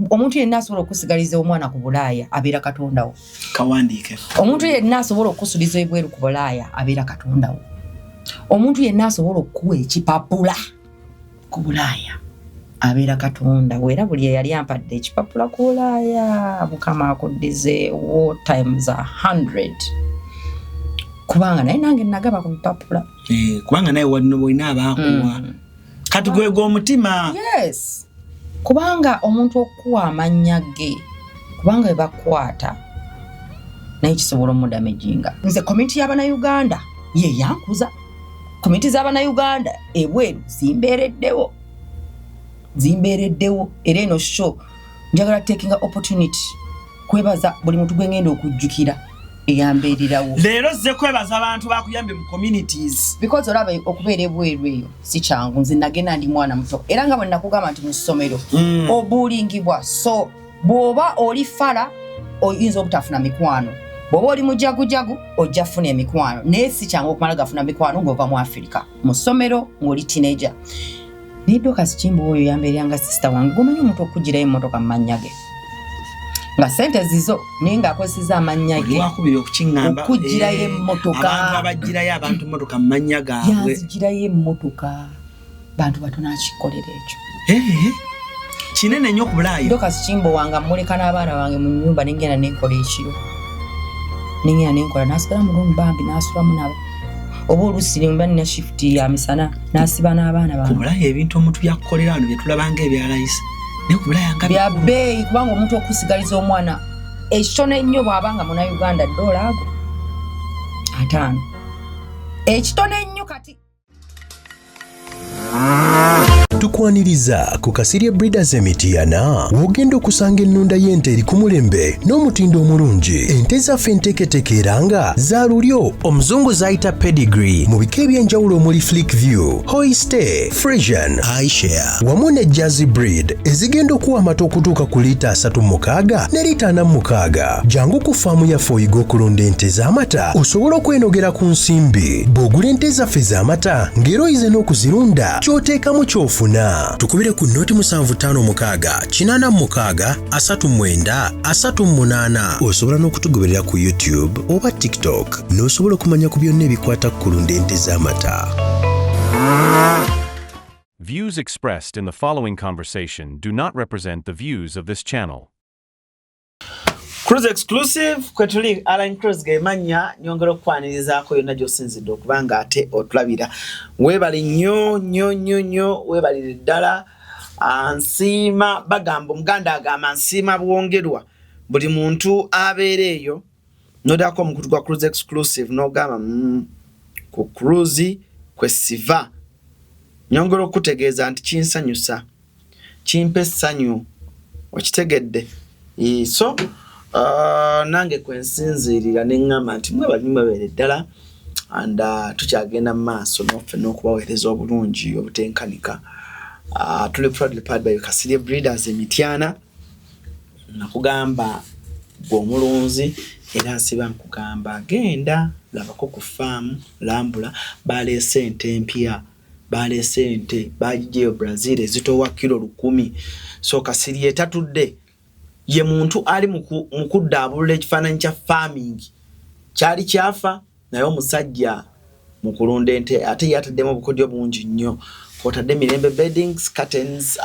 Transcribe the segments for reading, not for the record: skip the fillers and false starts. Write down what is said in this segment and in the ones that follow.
omuntu yenna asobola okusigaliza omwana ku Bulaaya abeera Katondawo. Kawandiike. Omuntu yenna asobola okusuliza ebweru ku Bulaaya abeera Katondawo. Omuntu yenna asobola okuwa ekipapula ku Bulaaya abeera Katondawo. Era buli eyali ampadde ekipapula ku Bulaaya Mukama akuddize war times 100. Kubanga naye nange nagaba ku bipapula. Kubanga naye walina abaakuwa. Kati gwego omutima. Yes. Kubanga omuntu okuwa amannya ge kubanga bwe bakwata naye kisobola omudamejinga. Nze community y'abana Uganda ye yankuza. Community z'abana Uganda ebweru zimbereddewo era eno show njagala taking opportunity kwebaza buli muntu gwe ngenda okujjukira eyambeererawo. Leero zze kwebaza abantu bakuyambe mu communities because olaba okubeera ebweru eyo si kyangu. Nze nagenda ndi mwana muto era nga bwe nakugamba nti mu ssomero obuulingibwa. So bw'oba oli fala oyinza obutafuna mikwano, bw'oba oli mujagujagu ojja funa emikwano, naye si kyangu okumala gafuna mikwano ng'ova mu Africa mu ssomero ng'oli teenager. Nido Kasikimbo oyo yambeeranga sister wange gomanyi omuntu okugirayo emmotoka mu mannya ge nga sente zizo ninga akozesa amannya ge okugirayo emmotoka. Abantu abagirayo abantu emmotoka mu mannya gaabwe yazigirayo emmotoka bantu batono akikolera ekyo. Kinene nnyo ku Bulaaya. Nido Kasikimbo wange muleka n'abaana bange mu nnyumba nengenda nenkola ekiro nengenda nenkola nasigala mu lumu bambi nasulamu nabo oba oluusi nimba nina shift ya misana nasiba n'abaana bange. Ku Bulaaya ebintu omuntu byakukolera wano bye tulabanga ebyalayisa naye ku Bulaaya nga bya bbeeyi kubanga omuntu okusigaliza omwana ekitono ennyo bw'abanga muna Uganda $5 ekitono ennyo kati. Tukwaniriza ku Kasirye Breeders Emitiana wogenda okusanga ennunda y'ente eri ku mulembe n'omutindo omulungi. Ente zaffe enteeketeeke era nga za lulyo omuzungu zayita pedigree mu bika eby'enjawulo omuli Flick View, Hoiste, Frisian, iShare wamu ne Jersey breed ezigenda okuwa amata okutuuka ku liita 36 ne liita 46. Jangu ku faamu yaffe oyiga okulunda ente z'amata osobola okwenogera ku nsimbi. Bw'ogula ente zaffe z'amata ng'era oyize n'okuzirunda ky'oteekamu ky'ofuna. Tukubire ku noti 7586 osobola n'okutugoberera ku YouTube oba TikTok n'osobola okumanya ku byonna ebikwata ku kulunda ente z'amata. Views expressed in the following conversation do not represent the views of this channel. CRUZ exclusive kwetuli ALLANCRUZ gemanya nyongero kwanirizaako yonna gy'osinzidde okubanga ate otulabira. Weebali nnyo weebalire ddala. Ansiima bagamba Omuganda agamba nsiima bwongerwa. Buli muntu abeera eyo n'oddako omukutu gwa CRUZ exclusive n'ogamba ku CRUZ kwe siva. Nyongera okutegeeza nti kinsanyusa kimpa essanyu okitegedde. So nange kwensinzirira neŋŋamba nti mwebeere ddala and tukyagenda mu maaso n'offe n'okubaweereza obulungi obutenkanika. Tuli proudly powered by Kasirye Breeders Emitiana. Nakugamba gw'omulunzi era nsiba nkugamba genda labako ku faamu lambula baleese ente empya baleese ente bagijeyo Brazil ezitowa kilo 100. So Kasirye tatudde ye muntu ali mukuddaabulula ekifaananyi kya farming kyali kyafa naye omusajja mu kulunda ente ate yataddemu obukodyo bungi nnyo. Kwotadde mirembe beddings, curtains,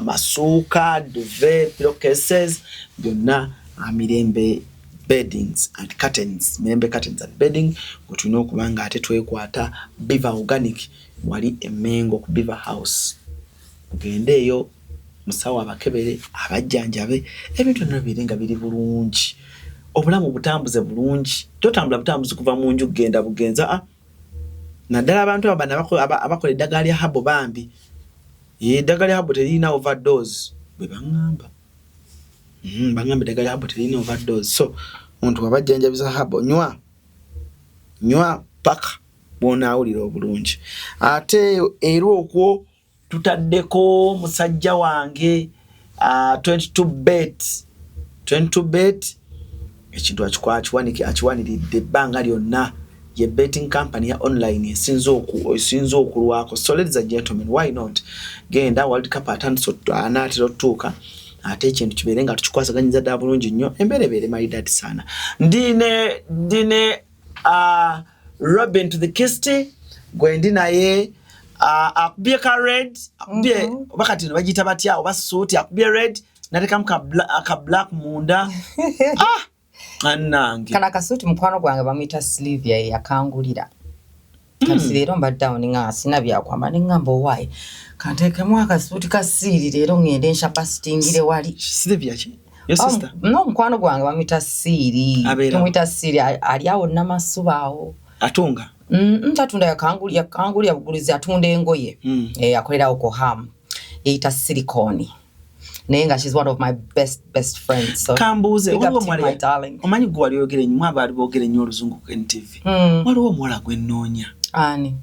masuuka, duvet, pillowcases byonna mirembe beddings and curtains, mirembe curtains and bedding. Tulina okuba nga ate twekwata Beaver Organic wali Emmengo ku Beaver House. Ogende eyo musawo abakebere abajjanjabe ebintu byonna birenga biri bulungi. Obulamu butambuze bulungi. Totambula butambuzi kuva mu nju genda bugenza. Naddala abantu abakola eddagala lya habo bambi. Eddagala lya habo terina overdose. Bwe baŋŋamba. Baŋŋamba eddagala lya habo terina overdose. So omuntu abajjanjabiza habo nywa paka bw'onaawulira obulungi. Ate era okwo tutaddeko musajja wange 22 bet ekintu akiwaniridde ebbanga lyonna. Ye betting company ya online esinza okulwako. So ladies and gentlemen, why not genda World Cup atandise otuuka ate ekintu kibeere nga tukikwasaganyiriza ddala bulungi nnyo emberebeere maridadi sana ndine Robin to the Kisti gwe ndi naye akubye ka red akubye oba kati ne bagiyita batya oba suit akubye red natekamu ka black munda annange kana kasuti mukwano gwange bamuyita sleeve yakangulira kati leero mbadde awo ninga sina byakwamba ningamba owaayi kanteekemu akasuti kasiiri leero ngende nshapa sitingire wali sleeve yaki your sister no mukwano gwange bamuyita siiri tumuyita siiri ali awo namasuba awo atunga tatunda yakangulira bugulizi atunda engoye akolera oko ham yeyita silicone Nenga, she's one of my best friends. So kambuze omanyi gwe wali oyogere nnyo abaali boogere nnyo oluzungu ku NTV waliwo omuwala gwe nnoonya ani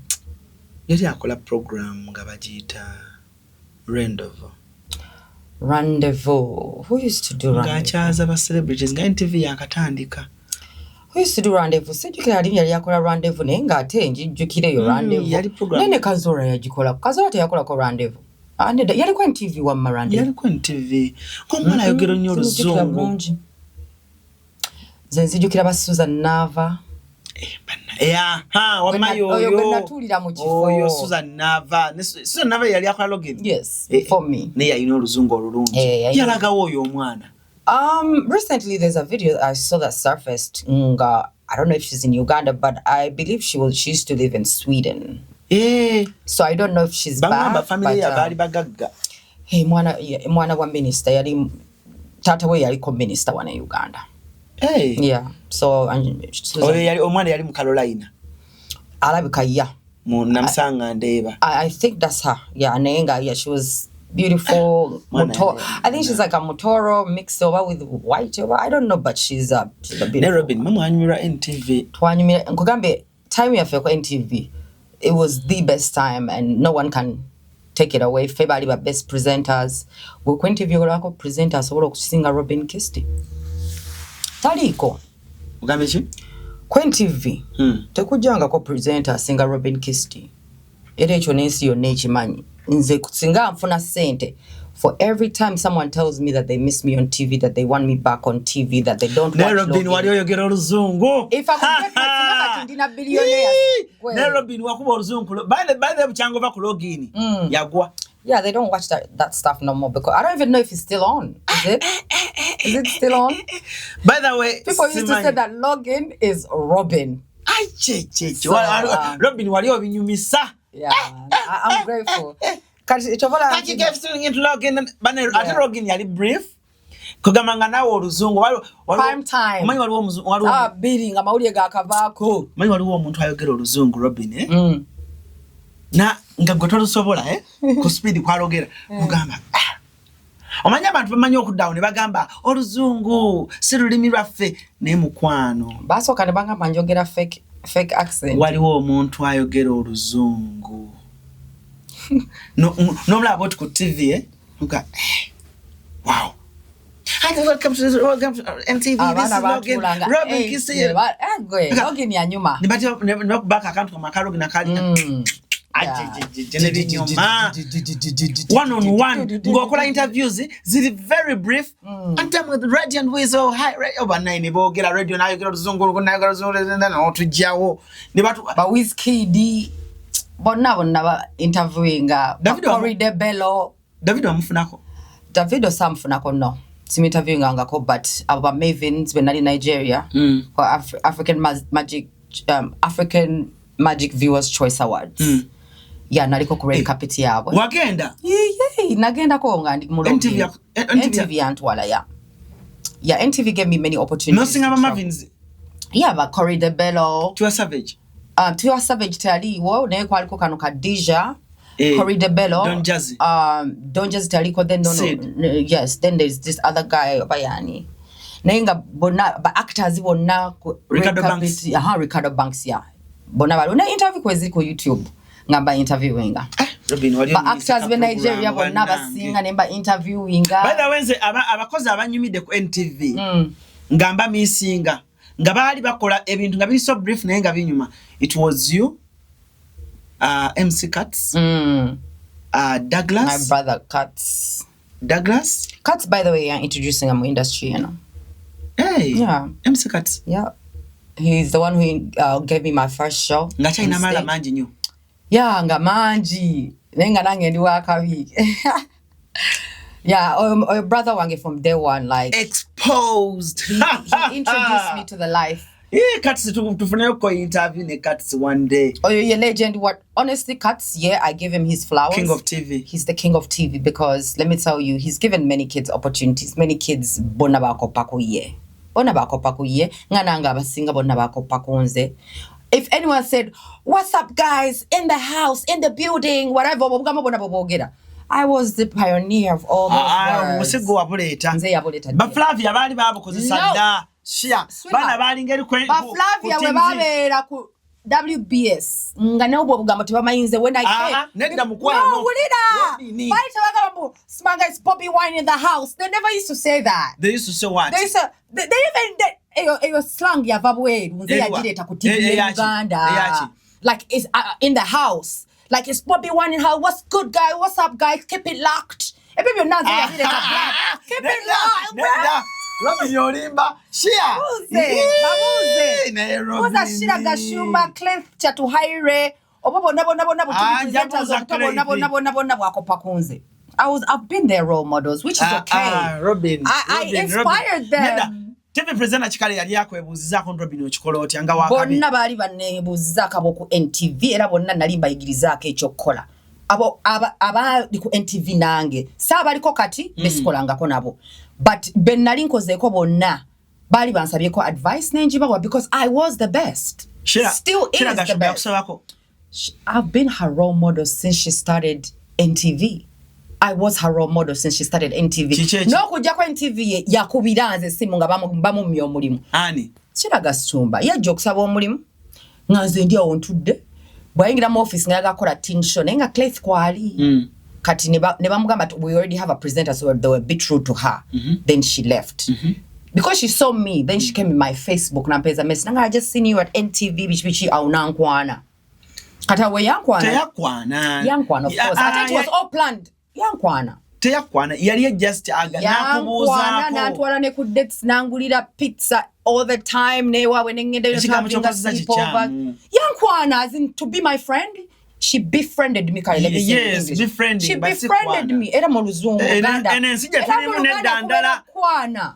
yali akola program nga bagiyita Rendezvous. Who used to do Rendezvous? Ng'akyaza ba celebrities nga NTV yakatandika. Who used to do Rendezvous? Sijjukira yali yakola Rendezvous naye ng'ate njijjukire yo Rendezvous. Yali program. Nene Kazora yagikola. Kazora teyakola ko Rendezvous. Yali kwa NTV wa Rendezvous. Yali kwa NTV. Ko mwana ayogera nnyo oluzungu. Ze nzijjukira ba Susan Nava. Oyo Susan Nava. Susan Nava yali akola login. Yes, for me. Ne yalina oluzungu olulungi. Yalagawo oyo omwana. Recently there's a video I saw that surfaced. I don't know if she's in Uganda, but I believe she used to live in Sweden. So I don't know if she's back. Family abali bagagga. Hey, mwana wa minister yali tata we yali ko minister wa Uganda. Hey. Yeah. So yali omwana yali mu Carolina. Alabika ya. Namsanga ndeba. I think that's her. Yeah, Nenga. Yeah, she was beautiful. I think she's like a Motoro mixed over with white over. I don't know, but she's a beautiful. Robin, mama anyumira NTV. Twanyumira nkugambe time ya feko NTV. It was the best time and no one can take it away. Febali ba best presenters. We ku NTV olako presenters obola okusinga Robin Kisti. Taliko. Ugambe ki? Ku NTV. Tekujanga ko presenter singa Robin Kisti. Era ekyo nensi yonna ekimanyi. Nze kusinga nfuna sente. For every time someone tells me that they miss me on TV, that they want me back on TV, that they don't watch Robin wali oyogera oluzungu. If I could get my ndina billionaires. Robin wakuba oluzungu. By the buchango ba ku login. Yagwa. Yeah, they don't watch that stuff no more because I don't even know if it's still on. Is it? Is it still on? By the way, people used to say that login is Robin. Robin wali obinyumisa. Yeah, I'm grateful. But you gave still into login ate login yali brief. Kugamanga nawo oluzungu prime time. Omanyi waliwo bidding amawulire gakavaako. Omanyi waliwo omuntu ayogera oluzungu Robin na nga gwe tolusobola ku speed kwalogera mugamba omanyi abantu bamanyi okuddawo ne bagamba oluzungu si lulimi lwaffe naye mukwano basooka ne bagamba njogera fake accent. Waliwo omuntu ayogera oluzungu nomulaba oti ku TV muga wow. Hi, welcome to NTV. This is Logan. Robin Kisti. Logan ya nyuma. Nibaka akantu kama Login akali. One on one. Ngokola interviews zili very brief. And time with radio and weasel high radio banane bogera radio nayo gero zungu nayo zungu no tujawo. Nibatu ba whiskey di bonna ba interviewinga. Corridor Bello. David amufunako. David osamfunako no. Interviewingangako but aba Mavins when in Nigeria for African Magic Viewers Choice Awards. Yeah, naliko ku red carpet yabo. Wagenda? Yeah, nagenda ko nga ndi mu NTV antwala ya. Yeah, NTV gave me many opportunities. No singa Mavins. Yeah, but Corridor Bello. To a Savage. Tali wo naye kwaliko kano Kadija. Corridor Bello, Don Jazzy Taliko, then yes, then there's this other guy Bayani. Nenga bona ba actors bona Ricardo Banks. Ricardo Banks yeah. Bona ba na interview kwezi ku YouTube ngamba interviewinga. Robin wali ba actors be Nigeria bona basinga nemba interviewinga. By the way abakozi abanyumide ku NTV. Ngamba misinga. Ngabali bakola ebintu ngabiri so brief nenga binyuma. It was you MC Cuts, Douglas, my brother Cuts, Douglas? Cuts, by the way, are introducing him industry, you know. Hey. Yeah. MC Cuts. Yeah. He's the one who gave me my first show. Ngacha inamala manji nyo. Yeah, nga manji. Nenga nange ndiwa kabi. Yeah, or brother wange from day one, like exposed. He introduced me to the life. Yeah, Cuts to interview ne Cuts one day. Oh, you're a legend. What? Honestly, Cuts, yeah, I give him his flowers. King of TV. He's the king of TV because let me tell you, he's given many kids opportunities. Many kids bona bako pako ye. Bona bako pako ye. Ngananga basinga bona bako pako nze. If anyone said, "What's up, guys? In the house, in the building, whatever," I was the pioneer of all those words. But Flavia bali babo kozesa da shia bana bali ngeri kwe but Flavia we babera ku WBS ngane obwo bugambo tebamayinze when I came nedda mukwano no ulida bali tabagamba smanga is Bobby Wine in the house. They never used to say that. They used to say what? They even it was slang ya babwe unze yajireta ku TV in Uganda like it's in the house. Like it's Bobby Wine in house. What's good, guy? What's up, guys? Keep it locked. Keep it locked. Keep it locked. Robin yorimba shia Uza shira gashumba Cliff chatu haire obobo nabo wakopa kunze. I've been their role models, which is okay. Robin, I inspired them. TV presenter chikale yali yakwebuzizako Robin okikola oti anga wakabi. Bonna bali banebuzizako abo ku NTV era bonna nali mbayigirizaako ekyokukola. Abo abali ku NTV nange saabaliko kati besikolangako nabo. But ben nali nkozeeko bonna bali bansabyeko advice nenjibawa because I was the best. Still is the best. I've been her role model since she started NTV. I was her role model since she started NTV. No kujja kwa NTV yakubiranze simu nga bamumya omulimu. Ani? Kiraga Sumba. Yajja okusaba omulimu. Nga nze ndi awo ntudde. Bwayingira mu office nga yakola teen show nenga Claith kwali. Kati ne bamugamba we already have a presenter, so they were a bit rude to her. Then she left. Because she saw me, then she came in my Facebook na mpeza message. Nanga I just seen you at NTV bichi aunankwana. Kata we yankwana. Teyakwana. Yankwana, of course. I think it was all planned. Yankwana. Teyakwana. Yali just aga nakubuza ko. Yankwana natwala ne ku dates nangulira pizza all the time. Newa wenengende yo sleepovers. Yankwana, as in to be my friend. She befriended me. Yes, befriending. She befriended me. Era mu luzungu Uganda. Ensija talimu nedda ndala.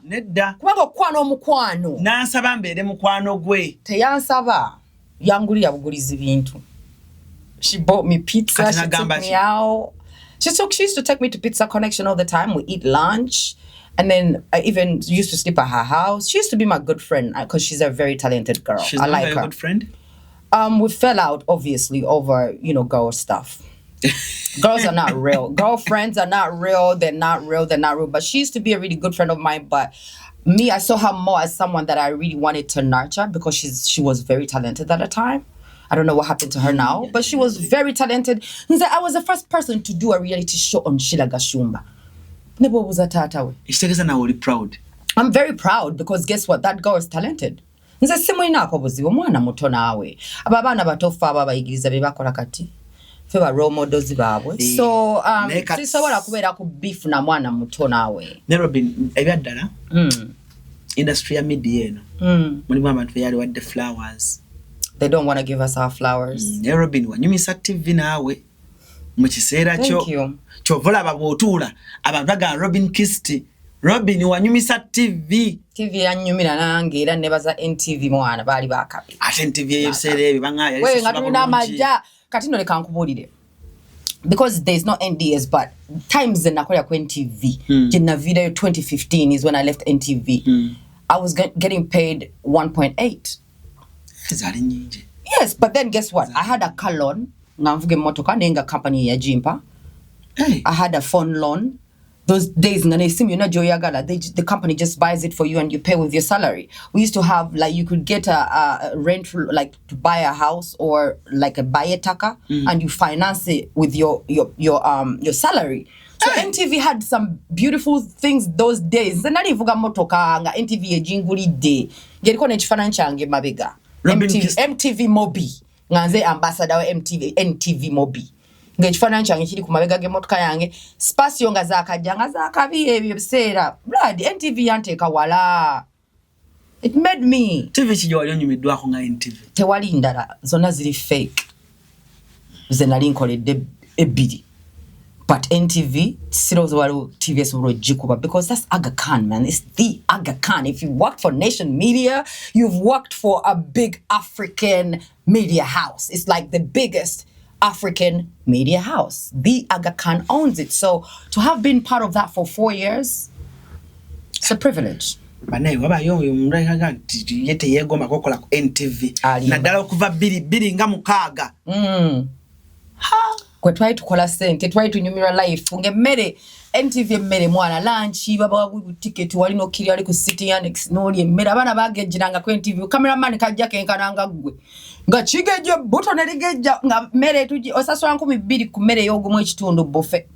Nedda. Kubanga okwano omukwano. Nansaba mbeere mukwano gwe. Teyansaba. Yangulira bugulizi bintu. She bought me pizza. She took me out. She used to take me to Pizza Connection all the time. We eat lunch. And then I even used to sleep at her house. She used to be my good friend because she's a very talented girl. She's I like her. Good friend? We fell out, obviously, over, girl stuff. Girls are not real. Girlfriends are not real. They're not real. But she used to be a really good friend of mine. But me, I saw her more as someone that I really wanted to nurture because she was very talented at the time. I don't know what happened to her now, but she was very talented. I was the first person to do a reality show on Shila Gashumba. Nebo was a tatawe. Ishtegeza proud. I'm very proud because guess what? That girl is talented. Nze simu inako buzibu mwana muto nawe ababana batofa ababayigiriza bebakola kati fe ba role models baabwe so sisobola kubeera ku beef na mwana muto nawe Robin ebyaddala industry ya media eno mulimu abantu yali wadde flowers. They don't want to give us our flowers. Robin wanyumisa TV nawe mu kiseera kyo kyovola babotula abantu baga Robin Kisti Robin wanyumisa TV yanyumira nange era nebaza NTV mwana bali bakapi ate NTV yeserebe bangaya we ngatuna maja kati no leka nkubulire because there's no NDS but times nakola ku NTV jina video 2015 is when I left NTV. I was getting paid 1.8. Zali nyingi. Yes, but then guess what? I had a car loan ngamvuge motoka nenga company ya Jimpa. I had a phone loan. Those days, the company just buys it for you and you pay with your salary. We used to have, like, you could get a rent, like, to buy a house or, like, a buy a taka, and you finance it with your salary. So NTV had some beautiful things those days. Nalivuga motoka nga NTV ejingulide. Geriko nechifana nchange mabega. MTV Mobi. Nganze ambassador wa NTV Mobi. ng'ekifaananyi kyange kiri ku mabega g'emmotoka yange spasio nga zaakabi ebyo biseera blood NTV yanteeka wala. It made me TV kijja wali onyumiddwako nga NTV tewali ndala zonna ziri fake ze nali nkoledde ebbiri. But NTV, TV is because that's Aga Khan, man. It's the Aga Khan. If you worked for Nation Media, you've worked for a big African media house. It's like the biggest African media house. The Aga Khan owns it. So to have been part of that for 4 years, it's a privilege. Banaye wabayo mureka nti yete yegoma kokola ku NTV. Naddala okuva biri nga mukaaga. Kwe twali tukola sente twali tunyumira life ngemmere NTV emmere mwana lunch baba wa ticket wali no kiri ali ku city annex noli emmere abana bagejjiranga ku NTV cameraman kajja kenkananga gwe nga kigeje buto nerigeja nga mmere tuji osasula 200 ku mmere yogumu ekitundu buffet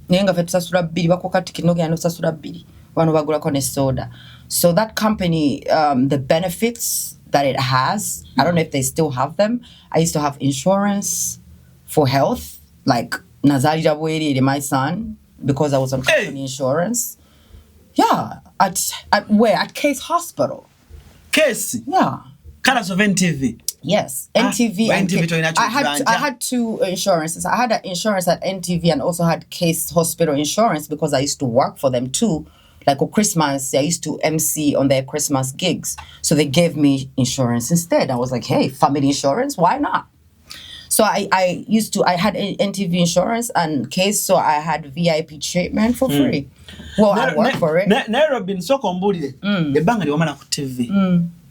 nenga fe tusasula 2 bakoka ticket no gano sasula 2 wano bagula ko ne soda. So that company the benefits that it has, I don't know if they still have them. I used to have insurance for health, like Nazari Jabweri, my son, because I was on company insurance. Yeah, at where? At Case Hospital. Case? Yeah. Colors of NTV? Yes, NTV. I had 2 insurances. I had an insurance at NTV and also had Case Hospital insurance because I used to work for them too. Like for Christmas, I used to MC on their Christmas gigs. So they gave me insurance instead. I was like, hey, family insurance, why not? So I had NTV insurance and Case, so I had VIP treatment for free. Well, I worked for it. Nairobi nsoko mbulire ebanga lyomala ku TV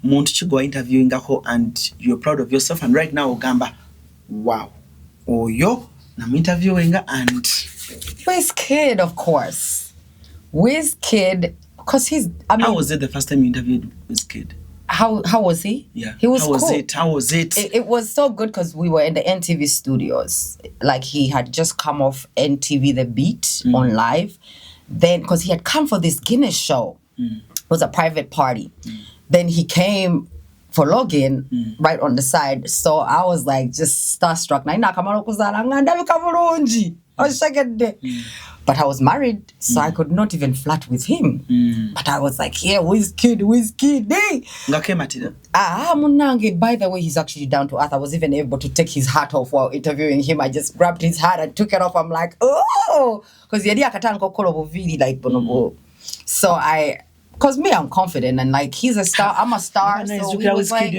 muntu kigwa interviewingako and you're proud of yourself and right now ogamba wow oyo nam interviewinga and Wizkid, of course. Wizkid, because how was it the first time you interviewed Wizkid? How was he? Yeah. He was cool. How was it? It was so good because we were in the NTV studios. Like he had just come off NTV The Beat on live. Then, because he had come for this Guinness show. It was a private party. Then he came for login right on the side. So I was like just starstruck. But I was married, so I could not even flirt with him. But I was like, yeah, Wizkid. By the way, he's actually down to earth. I was even able to take his hat off while interviewing him. I just grabbed his hat and took it off. I'm like, oh, because the idea like bonobo. So because me, I'm confident and like he's a star. I'm a star. So he was like,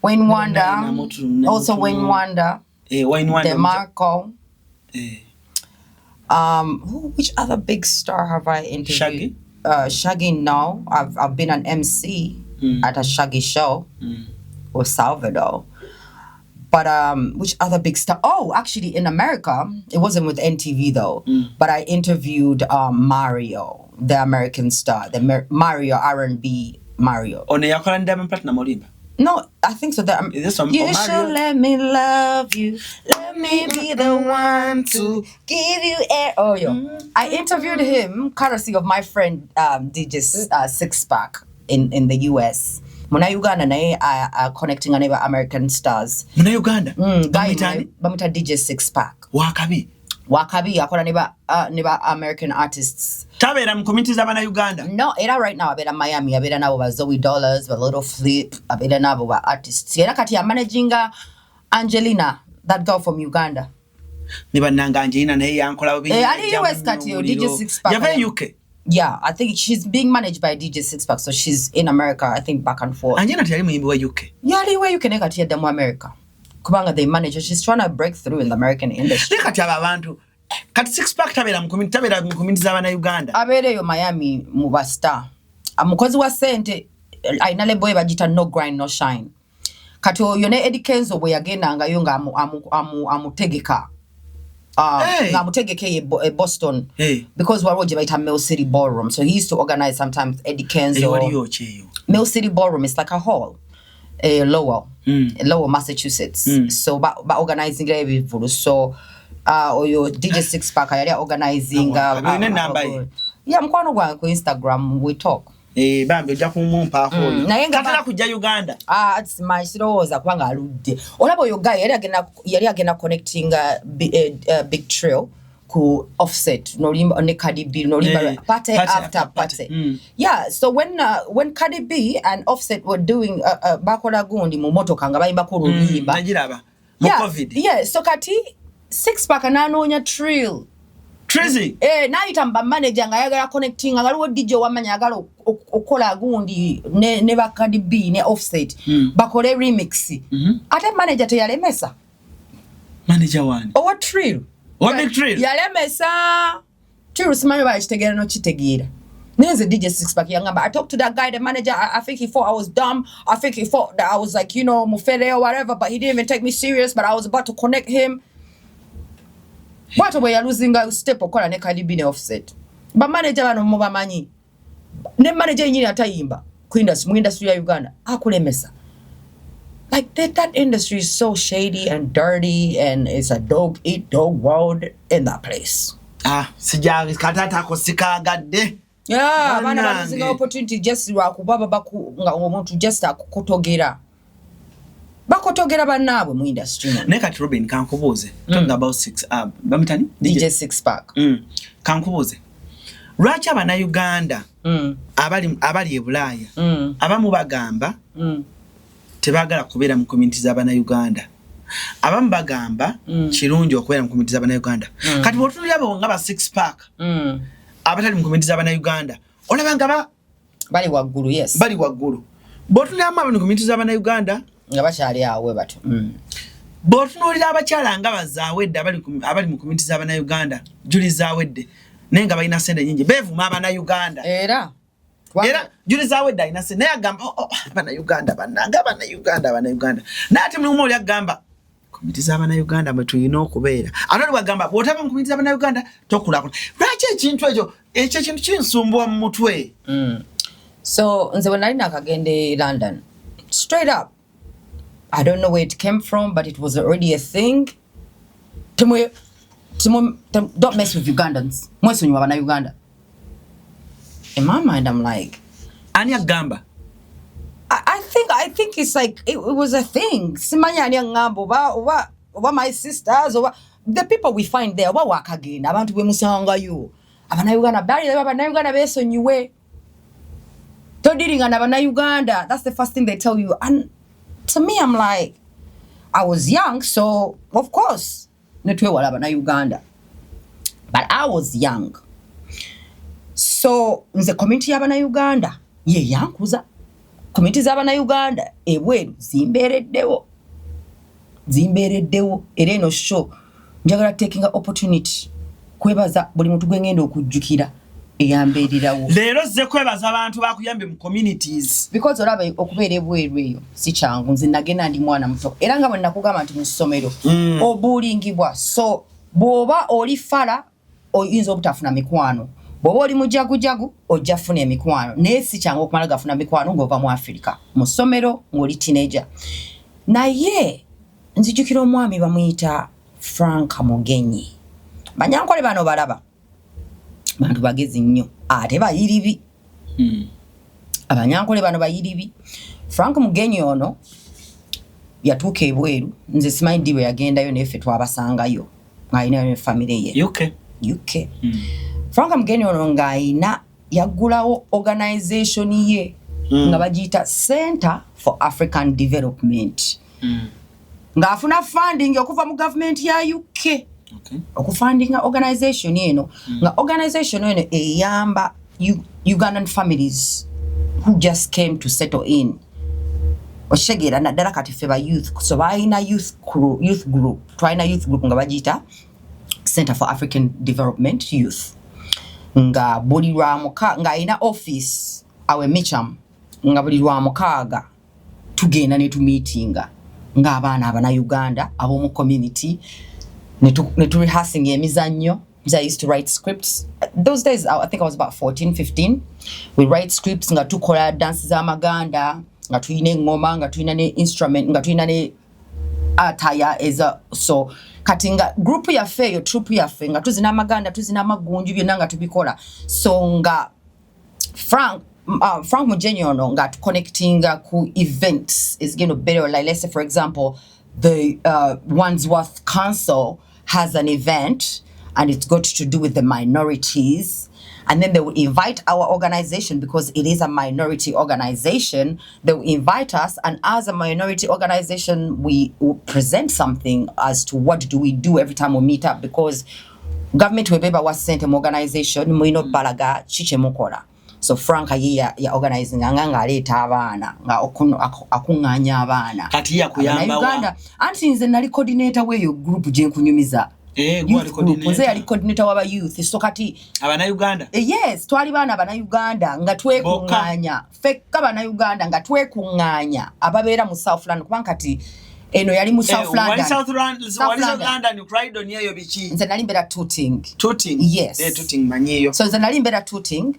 Wayne Wonder, also Wayne Wonder. DeMarco. Which other big star have I interviewed? Shaggy, no. I've been an MC at a Shaggy show with Salvador. But which other big star? Oh, actually in America, it wasn't with NTV though. But I interviewed Mario, the American star, the Mario R&B Mario. No, I think so. You should let me love you. Let me be the one to give you air. Oh, yo. I interviewed him courtesy of my friend DJ Six Pack in the US. Muna Uganda na connecting on American stars. Muna Uganda? Bamita DJ Six Pack. Wakabi akola neba American artists. Tabera mu communities abana Uganda. No, era right now abera Miami, abera nabo ba Zoe Dollars, ba Little Flip, abera nabo ba artists. Era kati ya managing Angelina, that girl from Uganda. Niba nanga Angelina naye yankola obi. Ali US kati yo DJ Six Pack. Yava UK. Yeah, I think she's being managed by DJ Six Pack, so she's in America, I think back and forth. Angelina tiyali muyimbi wa UK. Yeah, ali wa UK ne kati ya mu America. Kubanga they manage her. She's trying to break through in the American industry. Kati abantu kati Six Pack tabera mu community z'abana Uganda. Abere yo Miami mu ba star. Amukozi wa Sente aina lebo bajita No Grind No Shine. Kati oyo ne Eddie Kenzo bwe yagendanga yo nga amutegeka. Ngamutegeke Boston. Because waroje baita Mill City Ballroom. So he used to organize sometimes Eddie Kenzo. Mill City Ballroom is like a hall. Lowell, Massachusetts. So ba organizing every so oyo DJ Six Pack yali organizing yeah, mkwano gwa ku Instagram we talk. bambi ojja kumumpa ko naye nga katala kujja Uganda it's my sirowooza kubanga aludde olaba oyo guy yali agenda connecting big trail ku Offset nolimba ne Cardi B nolimba party after party. Yeah, so when Cardi B and Offset were doing bakola gundi mu motoka nga bayimba ko lulimba najiraba mu COVID. Yeah, so kati six pack ananonya trill Trizy naita mba manager nga yagala connecting nga waliwo DJ wamanya yagala okola gundi ne ba Cardi B ne Offset bakole remix ate manager teyalemesa manager wani owa trill what big trill yalemesa trill simanyi bakitegera no kitegeera neze DJ six pack yangamba I talked to that guy the manager I think he thought I was dumb I think he thought that I was like mufere or whatever but he didn't even take me serious but I was about to connect him. What we are losing a step okola ne Cardi B ne Offset. Ba manager bano mu bamanyi. Ne manager nyini atayimba ku industry ya Uganda akulemesa. Like that industry is so shady and dirty and it's a dog eat dog world in that place. Sijari katata ko sikagadde. Yeah, bana ba losing opportunity just wakubaba baku nga omuntu just akutogera. Bakotogera banabwe mu industry ne kati Robin kankubuze talking about bamitani DJ six pack kankubuze lwacha bana Uganda abali e Bulaya abamu bagamba tebagala kubera mu community za bana Uganda abamu bagamba kirungi okubera mu community za bana Uganda kati botulya abo nga ba six pack abatali mu community za bana Uganda olabanga bali waggulu. Yes, bali waggulu botulya mu community za bana Uganda nga bakyali awe bato botunulira abakyala nga bazawedde abali mu community z'abana Uganda juli zawedde nenga balina sente nyingi bevuma abana Uganda era juli zawedde alina sente naye agamba abana Uganda abana Uganda nati mulumu oli agamba community z'abana Uganda mwe tulina okubeera anoli bagamba bw'otaba mu community z'abana Uganda tokulakula lwaki ekintu ekyo ekintu kinsumbuwa mu mutwe. So nze bwe nali nakagende London straight up I don't know where it came from, but it was already a thing. Don't mess with Ugandans. Mwesu nywa bana Uganda. In my mind, I'm like, Anya Gamba. I think it's like it was a thing. Simanya anya ngambo over my sisters over the people we find there. Over work again. Abantu be musanga you. Abana Uganda bari abana Uganda beso nywe. To dealing and abana Uganda. That's the first thing they tell you. And to me, I'm like, I was young, so of course, netwe wala na Uganda. But I was young. So, nze community yaba na Uganda, ye yankuza. Community zaba na Uganda, ebweru, zimbereddewo, ereno show. Njagala taking an opportunity. Kwebaza, buli muntu gwengendo okujjukira. Eyambeerirawo leero zze kwebaza abantu bakuyambe mu communities because olaba okubeera ebweru eyo si kyangu nze nagenda ndi mwana muto era nga bwe nakugamba nti mu ssomero obuulingibwa so bw'oba oli fala oyinza obutafuna mikwano bw'oba oli mujagujagu ojja funa emikwano naye si kyangu okumala gafuna mikwano ng'ova mu Africa mu ssomero ng'oli teenager naye nzijukira omwami bamuyita Frank Mugenyi banyankole bano balaba bantu bagezi nnyo ate bayiribi abanyankole bano bayiribi Frank Mugenyi ono yatuuka ebweru nze simanyi ddi bwe yagendayo neffe twabasangayo ng'alina ne family ye UK. Frank Mugenyi ono ng'alina yaggulawo organization ye nga bagiyita Center for African Development ng'afuna funding okuva mu government ya UK. Okufundinga organization eno nga organization eno eyamba Ugandan families who just came to settle in oshegera naddala kati ffe ba youth so balina youth group twalina youth group nga bagiyita Center for African Development Youth nga buli lwamuka nga alina office awe Micham nga buli lwamukaaga tugenda ne tumeetinga ng'abaana abana Uganda ab'omu community netu rehearsing emizannyo. I used to write scripts. Those days, I think I was about 14, 15. We write scripts, nga tukola dances amaganda, nga tuyine ngoma, nga tuyina ne instrument, nga tuyina ne attire so kati nga group yaffe yo troupe yaffe nga tuzina amaganda, tuzina amagunju byonna nga tubikola. So nga Frank Frank Mujenyi ono nga connecting ku events is going to better, like let's say for example the Wandsworth Council has an event and it's got to do with the minorities, and then they will invite our organization because it is a minority organization. They will invite us, and as a minority organization we will present something as to what do we do every time we meet up, because government webeba was Sente organization mwino balaga chiche mukola. So Frank ya organizing nga aleta abana nga akunganya abana kati ya kuyamba Uganda anti nze nali coordinator weyo group je nkunyumiza gwali coordinator nze yali coordinator waba youth, so kati abana Uganda yes twali bana abana Uganda nga twekunganya fekka abana Uganda nga twekunganya ababera mu Southland kubanga kati eno yali mu Southland wali Southland ni cried on yeyo bichi nze nali mbera tooting yes tooting manyeyo so nze nali mbera tooting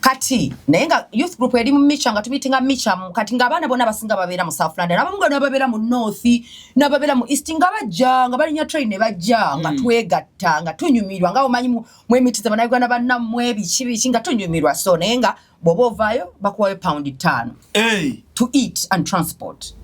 kati nayenga youth group eri mu micha nga tubitinga micha kati nga abana bona basinga babera mu Southland abamu nga babera mu North n'ababera mu East nga bajja nga balinya train ne bajja nga twegatta nga tunyumirwa nga omanyi mu emitiza bana Uganda banna mu ebichi nga tunyumirwa, so nayenga bobo vayo bakuwa £5 to eat and transport.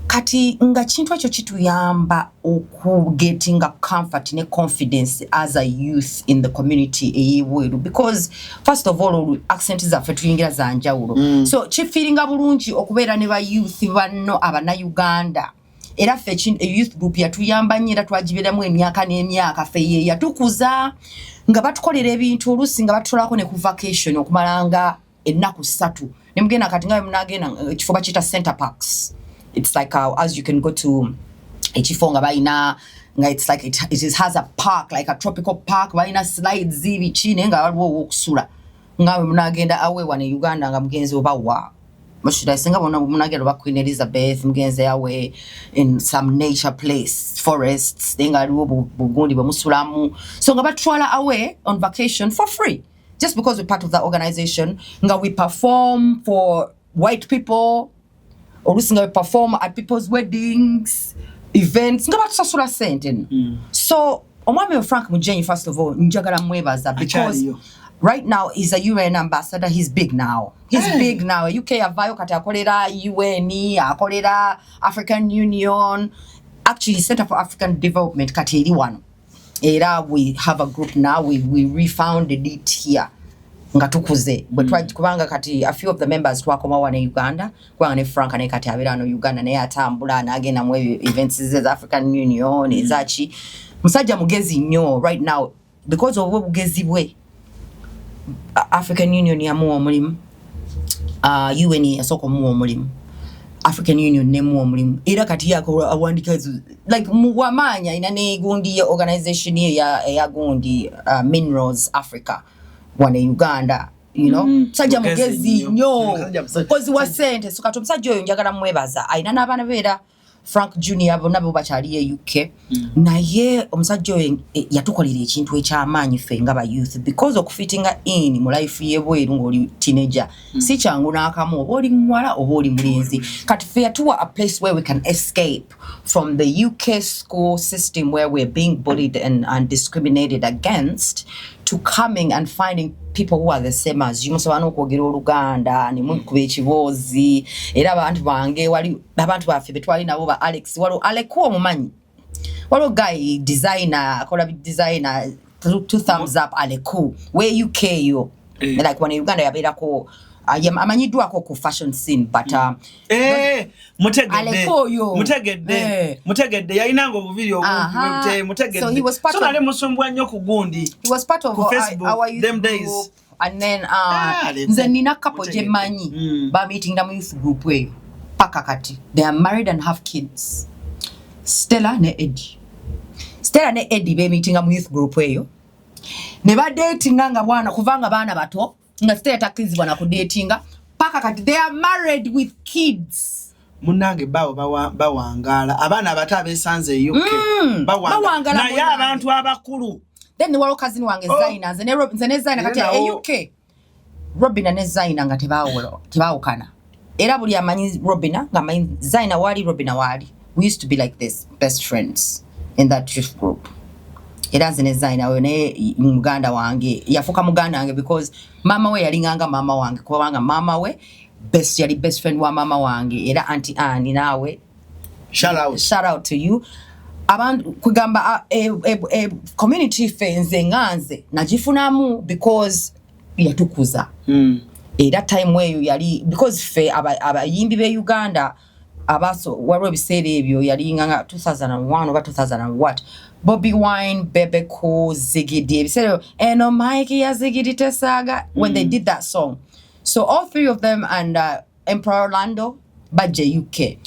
Kati nga chintu ekyo kituyamba okugetinga comfort ne confidence as a youth in the community eyeweru, because first of all accent zaffe tuyingira za njawulo so kifiringa bulungi okubeera ne ba youth banno abana Uganda era ffe youth group yatuyamba nnyo era twagiberamu emyaka n'emyaka ffe yatukuza nga batukolera ebintu oluusi nga batutolako ne ku vacation okumalanga ennaku 3 ne mugenda kati nga munagenda ekifo bakiyita center parks. It's like as you can go to Echifonga baina nga it's like it has a park like a tropical park baina slides zibi chine nga waliwo okusula nga munagenda awe wane Uganda nga mugenzi obawa mashida singa bona munagenda ba Queen Elizabeth mugenzi awe in some nature place forests nga waliwo bugundi bamusulamu so nga batwala away on vacation for free just because we're part of that organization nga we perform for white people or we perform at people's weddings, events. So, Omwami Frank Mujenyi, first of all, njagala mwebaza because right now he's a UN ambassador. He's big now. He's big now. UK avayo kati akolera UN, akolera African Union. Actually, Center for African Development kati eri wano. Era we have a group now. We refounded it here. Ngatukuze but kubanga kati a few of the members twakoma wana Uganda kwanga ne Frank ne kati abira no Uganda ne atambula na agenda mu events za African Union ezachi musajja mugezi nnyo right now because of obugezi bwe African Union ya mu omulimu UN yasoko mu omulimu African Union ne mu omulimu era kati yako awandika like muwamanya ina ne gundi organization ya gundi Minerals Africa wana Uganda, you know, sajja mugezi nnyo kozi wa Sente so kato msajja oyo njagala mwebaza aina n'abaana beera Frank Junior nabo bakyali UK naye omusajja oyo yatukolera ekintu ekyamaanyi ffe nga ba youth because okufitinga in mu life yebweru ng'oli teenager si kyangu n'akamu oba oli muwala oba oli mulenzi kati ffe yatuwa a place where we can escape from the UK school system where we're being bullied and discriminated against to coming and finding people who are the same as you. Musobola okwogera Oluganda ne mukuba ekibozi era abantu bange wali abantu baffe betwali nabo ba Alex walo alekuwa omumanyi walo guy designer akola designer two thumbs up aleku where UK yo like when Uganda yabeerako amanyiddwako ku fashion scene but mutegedde yalinanga obubiri mutegedde so nale musumbwa nnyo ku gundi he was part of our youth them days group, and then nze nina couple je manyi ba meeting na youth group we paka kati they are married and have kids Stella ne Eddie be meeting na youth group weyo ne ba dating nga bwana kuvanga bana bato nga Stella takizi bwana ku datinga paka kati they are married with kids munange bawangala abaana abato abesanze UK bawangala naye abantu abakulu then walo cousin wange Zaina nze ne Zaina kati ya UK Robina ne Zaina nga tebawukana era buli amanyi Robina nga manyi Zaina wali Robina wali we used to be like this best friends in that youth group era zinezina we ne muganda wange yafuka muganda wange because mama we yalinganga mama wange kubanga mama we yali best friend wa mama wange era Auntie Annie nawe shout out to you abantu kugamba community fans enganze najifunamu because yatukuza era time weyo yali because fe abayimbi be Uganda abaso waro bisere ebyo yali nganga 2001 oba 2000 what Bobby Wine, Bebe Cool, Ziggy D. And Mikey ya Ziggy D saga when they did that song. So all three of them and Emperor Orlando, Baje UK.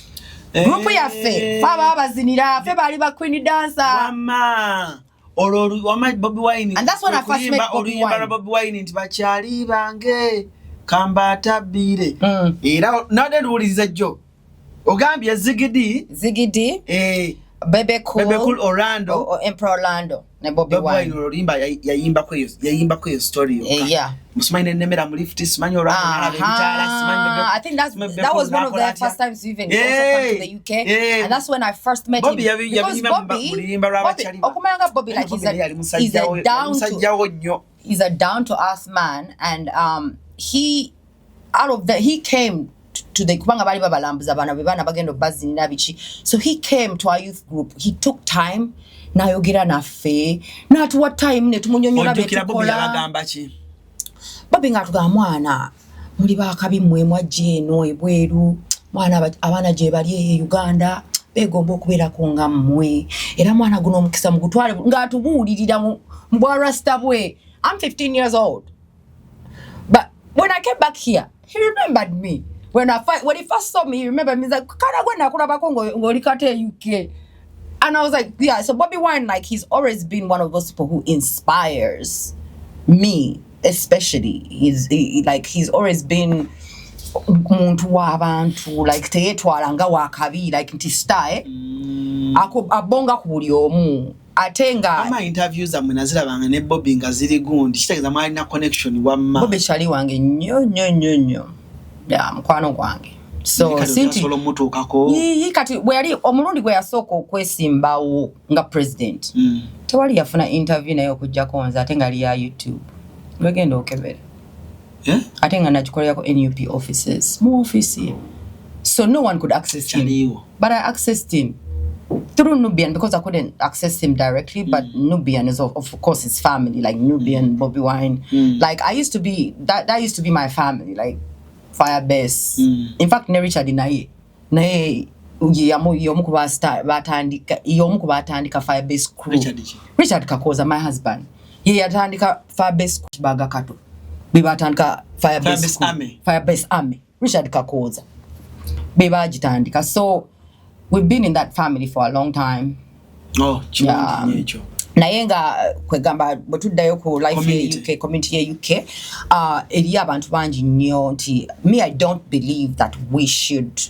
Group ya fe, Faba bazinira, fe bali ba Queen dancer. Mama. Wama Bobby Wine. And that's when I first met Bobby Wine. Bobby Wine nti bachali bange kamba tabire. Era nade ruliza jo. Ogambye Ziggy D. Bebe Cool Orlando or Emperor Orlando ne Bobby Wine Olimba yayimba ko yo story yeah musmine nemera mu lift smanyo Orlando I think that was one of the first times even also come to the UK and that's when I first met him because Bobby Bobby like he's a down to earth man and he came to the kubanga bali babalambuza bana bebana bagendo bazinira bichi so he came to our youth group he took time na yogera na fe na at what time ne tumunyonyola betukola Bobby ngatuga mwana muri bakabi mwemwa jeno ebweru mwana abana je bali Uganda begomba okubera kunga mmwe era mwana guno omukisa mugutwale ngatubulirira mu bwarasta bwe I'm 15 years old but when I came back here he remembered me. When he first saw me, he remembered me. He's like, UK. And I was like, yeah. So Bobby Wine, like, he's always been one of those people who inspires me, especially. He's always been like teetwalanga wakabi like nti style abonga kubuli omu atenga ama interviews amwe nazirabanga ne Bobby nga ziri gundi kitegeza mwali na connection wamma Bobby chali wange nnyo ya mkwano gwange so sinti solo mutu kako kati bwe yali omulundi gwe yasoko okwesimbawo nga president tewali yafuna interview nayo kujja konza atenga ali ya YouTube wegenda okebera atenga nachikolera ko NUP offices more office so no one could access him but I accessed him through Nubian because I couldn't access him directly but Nubian is of course his family like Nubian Bobby Wine like I used to be that used to be my family like Firebase in fact ne Richard naye yomukuba star batandika yomukubatandika Firebase CRUZ Richard Kakoza my husband ye yatandika Firebase baga kato bibatandika Firebase Army Richard Kakoza bebagitandika so we've been in that family for a long time chicho nayenga kwegamba botuddayo ku life UK community UK eri abantu bangi nnyo nti me I don't believe that we should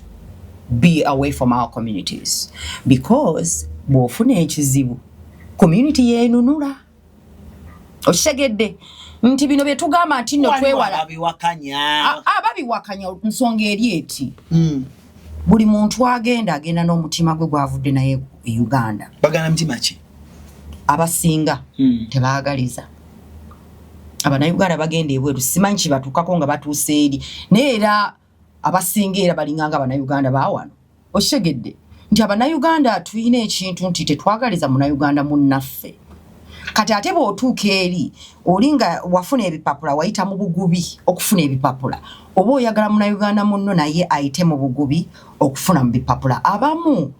be away from our communities because bwofuna ekizibu community yenunula oshegedde nti bino betugamba nti no twewala ababiwakanya nsonga eri eti buli muntu agenda n'omutima gwe gwavudde naye Uganda bagana mtima ki abasinga tebaagaliza abana Uganda bagenda ebweru simanyi kibatukako nga batuuse eri neera abasinga era balinganga abana Uganda baawano oshegedde nti abana Uganda tuyina ekintu nti tetwagaliza muna Uganda munnaffe kati ate bw'otuuka eri olinga wafuna ebipapula wayita mu bugubi okufuna ebipapula oba oyagala muna Uganda munno naye ayite mu bugubi okufuna mu bipapula abamu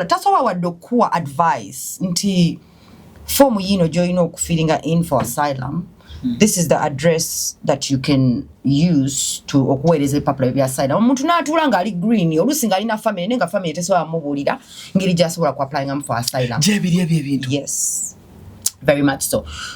tasobola wadde okuwa advice nti form yino join okufilinga in for asylum this is the address that you can use to okuweereza ebipapula bya asylum omuntu n'atuula nga ali green olusi nga alina family nenga family tesobola mubulira ngeri gy'asobola ku applying for asylum jebiri ebintu yes very much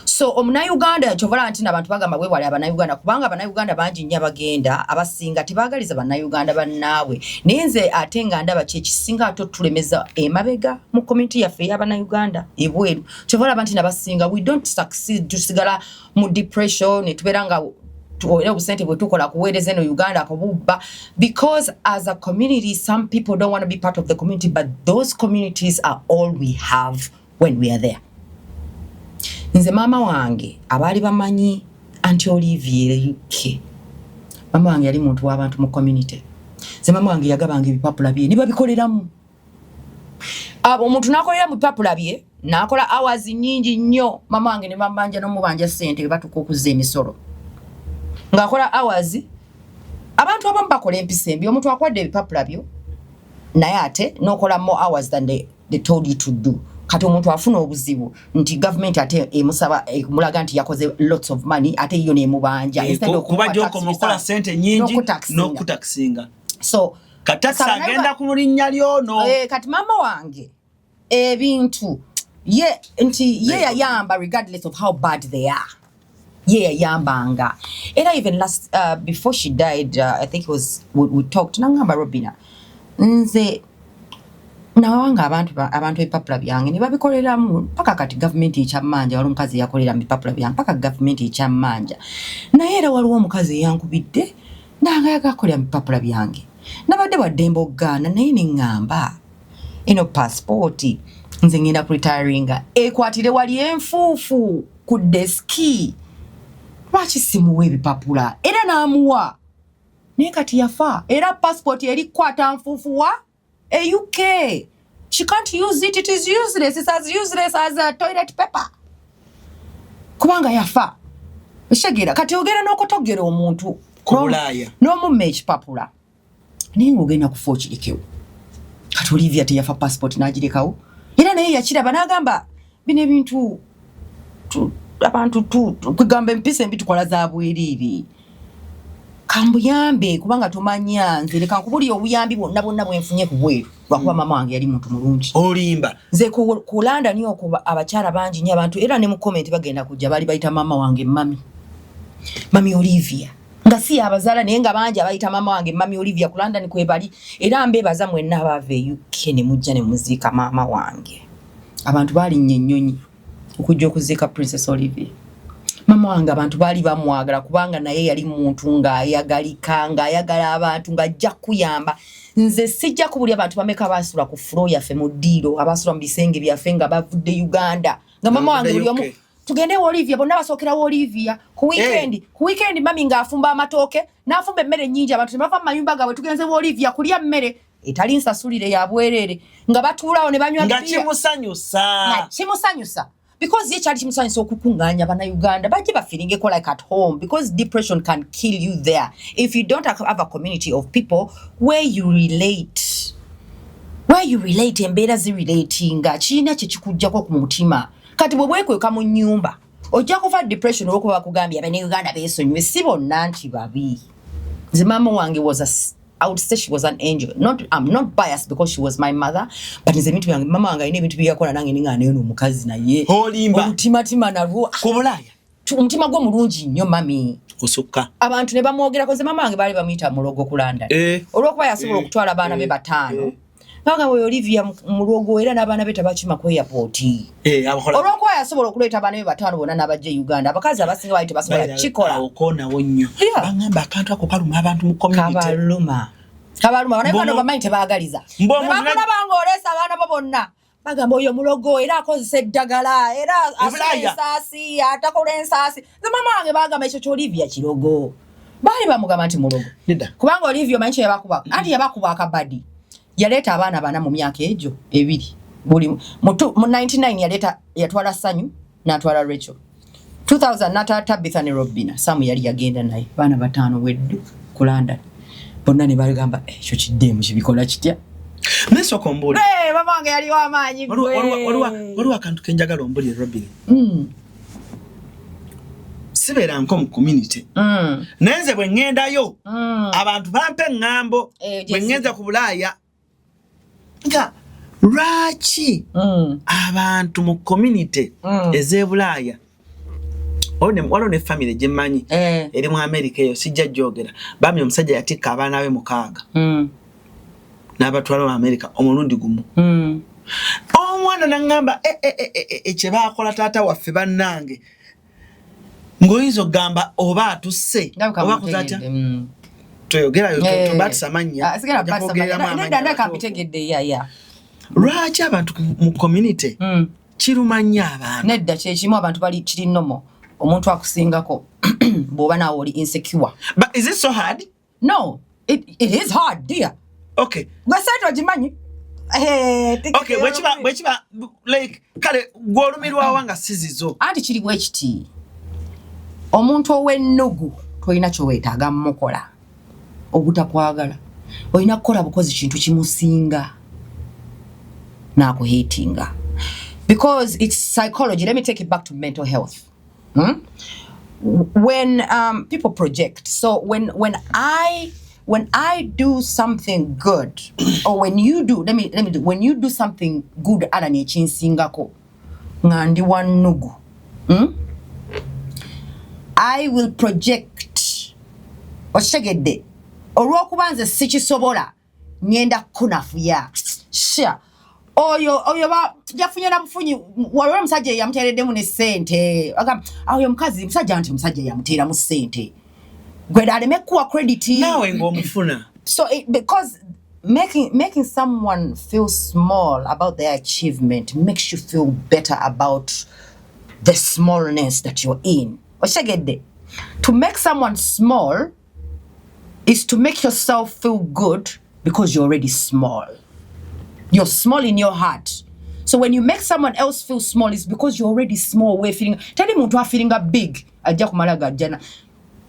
so omuna Uganda chovala nti nabantu bagamba bwe wali abana Uganda kubanga abana Uganda bangi nnyo bagenda abasinga tebagaliza abana Uganda bannaabwe nenze atenga ndaba kisinga atotulemeza emabega mu community yaffe y'abana Uganda ebweru chovala bantu nabasinga we don't succeed tusigala mu depression netuberanga obusente bwe tukola kuweereza no Uganda akobubba because as a community some people don't want to be part of the community but those communities are all we have when we are there nze mama wange abali bamanyi anti Olivia UK mama wange yali muntu w'abantu mu community nze mama wange yagabanga ebipapula bye niba bikoleramu omuntu nakolera mu bipapula bye nakola hours nyingi nnyo mama wange ne bambanja n'omubanja sente batuka okuzza emisolo ng'akola hours abantu abamu bakola empisa embi omuntu akwadde ebipapula byo naye ate n'okola more hours than they told you to do kati omuntu afuna obuzibu nti government ate emusaba mulaga nti yakoze lots of money ate iyo nemubanja instead of kuba joko mukola sente nyingi no kutaxinga so kataxa agenda ku mulinnya lyono kati mama wange ebintu ye yayamba regardless of how bad they are yayambanga era even last before she died I think it was we talked nangamba Robina nze nawanga abantu ebipapula byange ne babikoleramu paka kati government ekyamanja wali omukazi yakolera mu bipapula byange paka government ekyamanja naye era waliwo omukazi yankubidde nanga yagakolera mu bipapula byange nabadde wadde Uganda naye neŋŋamba eno passport nze ngenda ku retiringa ekwatire wali enfuufu ku deski lwaki simuwa ebipapula era n'amuwa naye kati yafa era passport eri kwata nfuufu wa UK. She can't use it. It is useless. It's as useless as a toilet paper. Kubanga yafa. Shegera kati ogera n'okutogera omuntu kubulaya. N'omumma ekipapula. Naye ng'ogenda kufa okirikewo. Kati Olivia teyafa passport n'agirekawo. Era naye yakiraba n'agamba bino ebintu abantu kugamba empisa embi tukola za bwerere. Kambuyambe kubanga tumanya nze leka nkubuli obuyambi bonna bwenfunye ku bweru lwakuba mama wange yali muntu mulungi olimba nze ku London niyo kuba abakyala bangi nnyo abantu era ne mu comment bagenda kujja bali bayita mama wange mami Olivia nga si abazaala naye nga bangi abayita mama wange mami Olivia ku London kwe bali era mbebaza mwenna abave UK ne mujja ne muziika mama wange abantu bali nnyonyi okujja okuziika Princess Olivia mama wange abantu bali bamwagala kubanga naye yali muntu ng'ayagalika ng'ayagala abantu ng'ajja kuyamba nze sijja kubulya abantu bameka basula ku floor yaffe mu ddiiro abasula mu bisenge byaffe nga bavudde Uganda nga mama wange buli omu tugende Olivia bonna basookerawo Olivia ku weekend mami ng'afumba amatooke n'afumba emmere nnyingi abantu ne bava mu mayumba gaabwe tugenze Olivia kulya mmere etali nsasulire ya bwereere nga batuulawo ne banywa nga kimusanyusa because ye chali chimusanyisa okukunganya bana Uganda baje bafilingeko like at home because depression can kill you there if you don't have a community of people where you relate embeera zirelatinga kiina kyekikujjako ku mutima kati bwe bwekweka mu nnyumba ojja kufa depression olwokuba bakugambye abana Uganda beesonywe si bonna nti babi nze mama wange I would say she was an angel. I'm not biased because she was my mother, but nze bintu byange mama wange ine bintu byakola nange ninga nayo n'omukazi naye. Olimba. Omutima naruo. Kubulaya. Omutima gwo mulungi nnyo mami. Osukka. Abantu ne bamwogera koze mama wange bali bamuyita mulogo kulanda. Olwokuba yasobola okutwala abaana be batano. Nanga we Olivia mulogo era n'abaana be tabakima ku airport. Olwokuba yasobola okuleeta abaana be batano bonna n'abajja Uganda. Abakazi abasinga bali tebasobola kikola. Okona wonnyo. Bangamba akantu ako kaluma abantu mu community. Kabaluma bana bano bamanyi tebaagaliza. Bakula olesa abaana bo bonna. Bagamba oyo mulogo era akozesa eddagala era asaasi atakola ensaasi. Mama wange bagamba ekyo ky'Olivia kirogo. Bali bamugamba nti mulogo. Kubanga Olivia omanyi kye yabakuba. Anti yabakuba akabadi. Yaleta abaana bana mu myaka ejo ebiri. Buli mu 99 yatwala Sanyu n'atwala Rachel. 2000 n'atata Tabitha ne Robina. Samu yali yagenda naye. Baana batano weddu ku London. Bonna ne bagamba ekyo kiddemu kibikola kitya. Meso kombuli. Mama wange yali w'amaanyi gwe. Waliwo akantu kenjagala ombuli Robin. Sibeera nko mu community. Nenze bwe ngendayo. Abantu bampe ŋŋambo. Bwe ngenza ku Bulaaya. Nga lwaki abantu mu community ez'e Bulaaya waliwo ne family gye mmanyi eri mu America eyo sijja gyogera bamye omusajja yatikka abaana be 6 n'abatwala mu America omulundi gumu omwana n'aŋŋamba kye baakola taata waffe bannange ng'oyinza okugamba oba atusse oba kuzatya toyogerayo tobatisa amannya nedda kapitegedde lwaki abantu mu community kirumanya abantu nedda kyekimu abantu bali kiri nomo omuntu akusingako bwoba nawe oli insecure. But is it so hard? No, it is hard, dear. Okay. Gwasaito agimanyi. Okay, bwekiba like kale gwolumirwa wanga sizizo. Anti kiri bwekiti. Omuntu ow'ennugu toyina kyowetaaga mukola. Obutakwagala. Oyina kukola bukozi kintu kimusinga. Nakuhatinga. Because it's psychology. Let me take it back to mental health. When people project, so when I do something good, or when you do, let me do, when you do something good, alani chinsingako, ngandi wanugu, I will project. Oshegede, orokubanze sichi sobola, nyenda kunafuya, sha. Oyo ba jafunye na bufunyi waliwo musajja yamutereddemu ne sente oyo mukazi musajja anti musajja yamutera mu sente gweda aleme kuwa credit nawe ngomufuna. So because making someone feel small about their achievement makes you feel better about the smallness that you're in. Oshegede, to make someone small is to make yourself feel good because you're already small. You're small in your heart. So when you make someone else feel small, it's because you're already small. We're feeling. Tell him to feeling big. Ajja kumalaga jana.